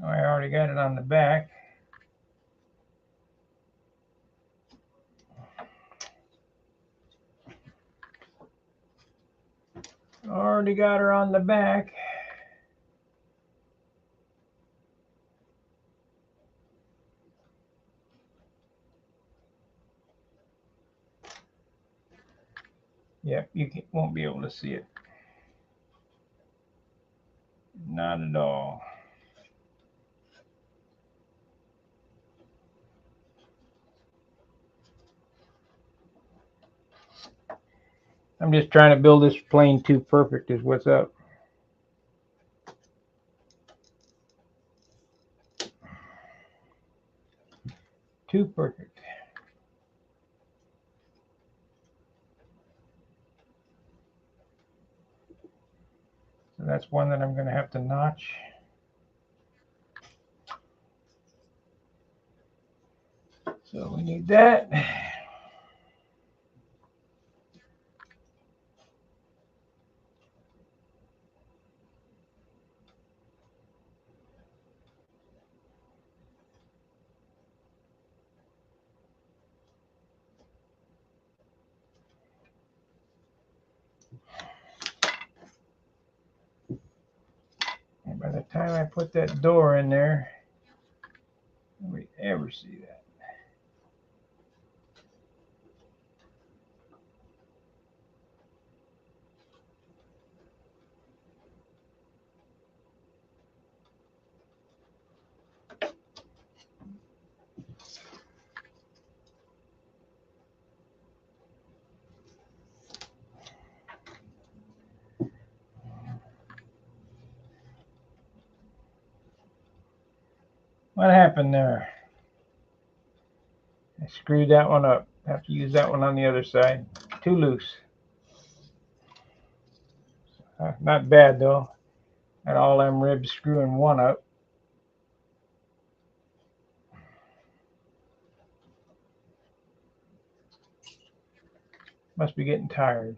Oh, I already got it on the back. Already got her on the back. Yep, won't be able to see it. Not at all. I'm just trying to build this plane too perfect is what's up. Too perfect. So that's one that I'm going to have to notch. So we need that. And by the time I put that door in there, nobody ever see that. What happened there? I screwed that one up. Have to use that one on the other side. Too loose. Not bad though. Got all them ribs screwing one up. Must be getting tired.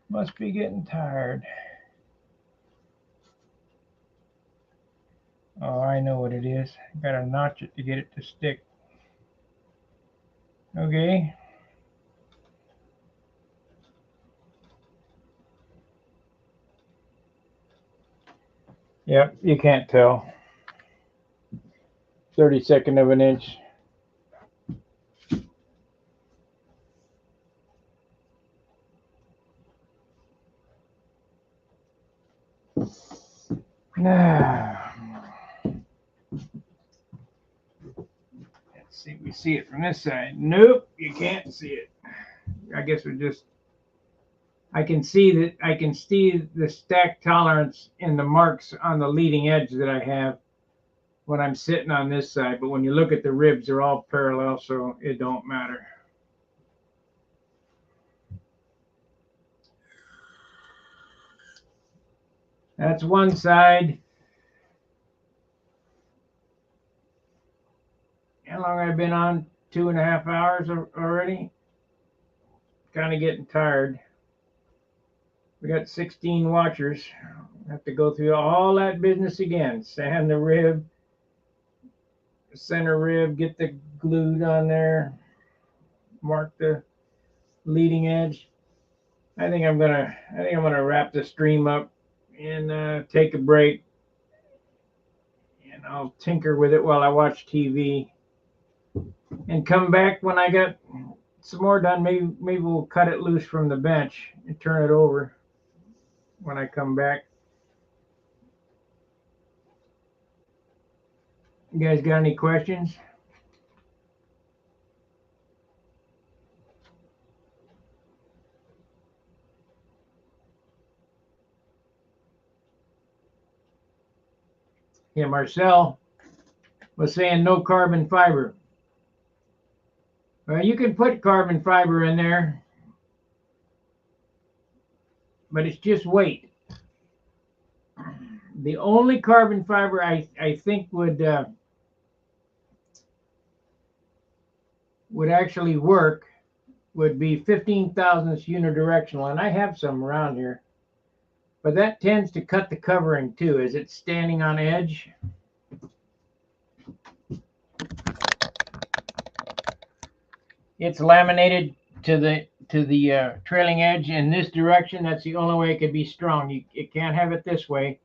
Must be getting tired. Oh, I know what it is. Gotta notch it to get it to stick. Okay. Yep, you can't tell. 32nd of an inch. Let's see if we see it from this side. Nope, you can't see it. I guess we're just, I can see the stack tolerance in the marks on the leading edge that I have when I'm sitting on this side, but when you look at the ribs, they're all parallel, so it don't matter. That's one side. How long I've been on? 2.5 hours already. Kind of getting tired. We got 16 watchers. Have to go through all that business again. Sand the rib, center rib, get the glued on there, mark the leading edge. I think I'm gonna wrap the stream up and take a break, and I'll tinker with it while I watch TV. and come back when I got some more done. Maybe we'll cut it loose from the bench and turn it over when I come back. You guys got any questions? Yeah, Marcel was saying no carbon fiber. Well, you can put carbon fiber in there, but it's just weight. The only carbon fiber I think would actually work would be 15 thousandths unidirectional, and I have some around here, but that tends to cut the covering too. As it's standing on edge, it's laminated to the trailing edge in this direction. That's the only way it could be strong. It can't have it this way.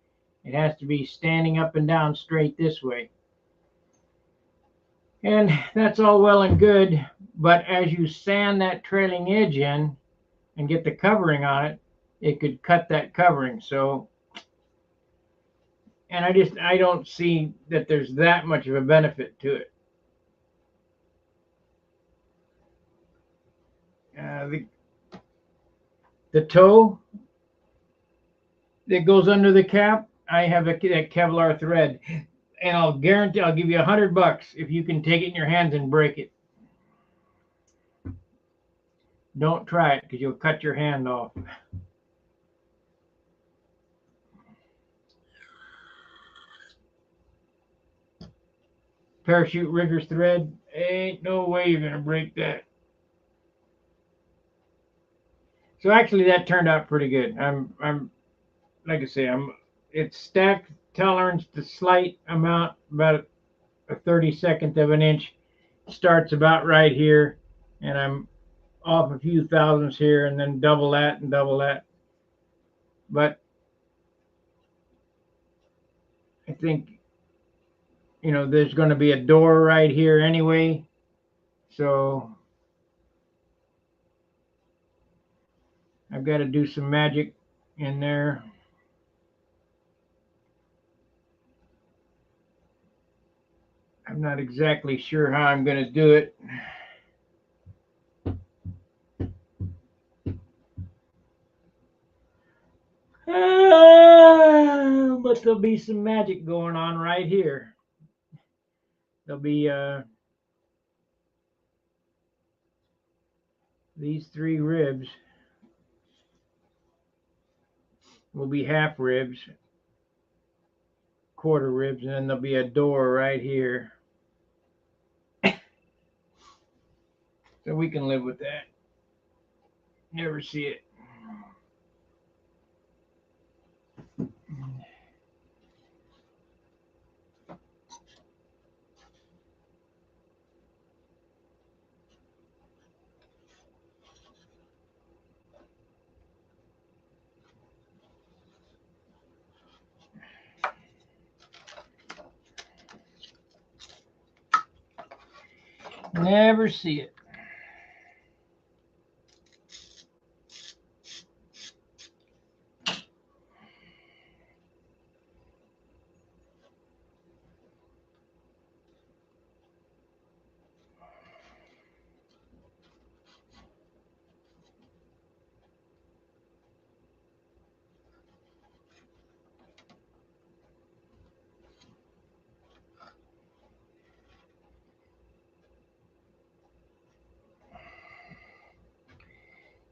It has to be standing up and down straight this way. And that's all well and good, but as you sand that trailing edge in and get the covering on it, it could cut that covering. So, and I don't see that there's that much of a benefit to it. The toe that goes under the cap, I have that Kevlar thread, and I'll guarantee I'll give you $100 if you can take it in your hands and break it. Don't try it because you'll cut your hand off. Parachute rigger's thread, ain't no way you're gonna break that. So actually, that turned out pretty good. I'm like I say, it's stacked tolerance to slight amount, about a 32nd of an inch. Starts about right here, and I'm off a few thousandths here, and then double that and double that. But I think, there's going to be a door right here anyway, so I've got to do some magic in there. I'm not exactly sure how I'm going to do it. But there'll be some magic going on right here. There'll be these 3 ribs will be half ribs, quarter ribs, and then there'll be a door right here. So we can live with that. Never see it. Never see it.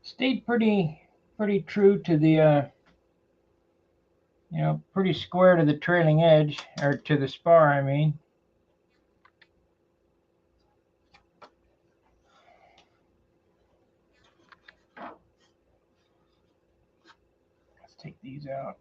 Stayed pretty true to the pretty square to the trailing edge, or to the spar, I mean. Let's take these out.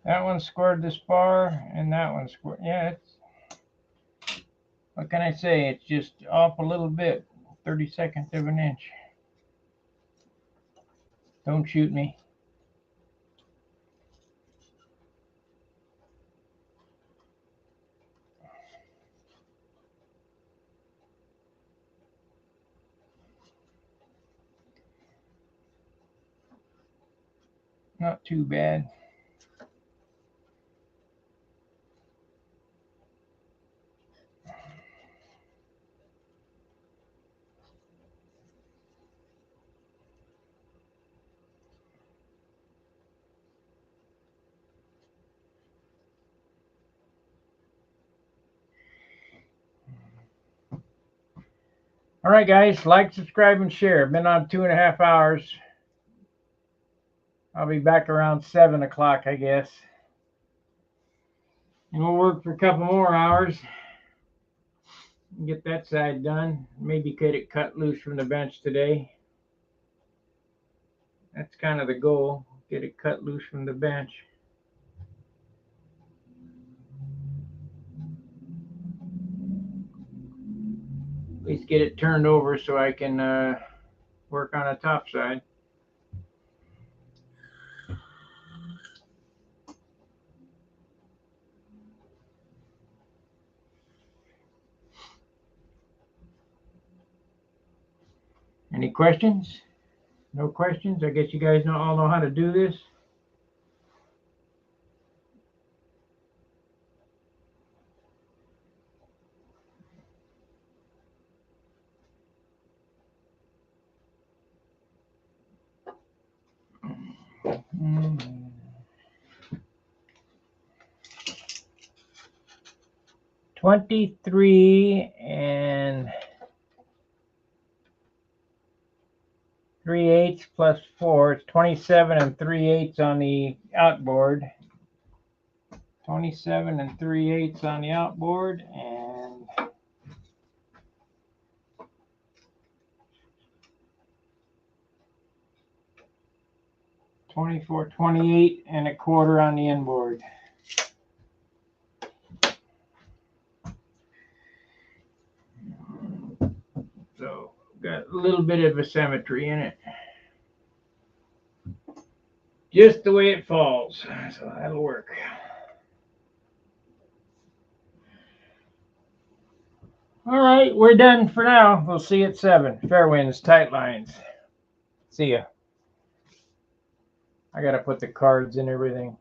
That one squared the spar, and that one squared. Yeah, what can I say? It's just off a little bit, 32nd of an inch. Don't shoot me. Not too bad. All right, guys, like, subscribe, and share. Been on 2.5 hours. I'll be back around 7 o'clock, I guess. And we'll work for a couple more hours. Get that side done. Maybe get it cut loose from the bench today. That's kind of the goal. Get it cut loose from the bench. At least get it turned over so I can work on the top side. Any questions? No questions? I guess you guys all know how to do this. Mm-hmm. 23 and 3/8 plus 4. It's 27 and 3/8 on the outboard. 27 and 3/8 on the outboard, and 24, 28 and 1/4 on the inboard. So got a little bit of asymmetry in it. Just the way it falls. So that'll work. All right, we're done for now. We'll see you at 7. Fair winds, tight lines. See ya. I gotta put the cards and everything.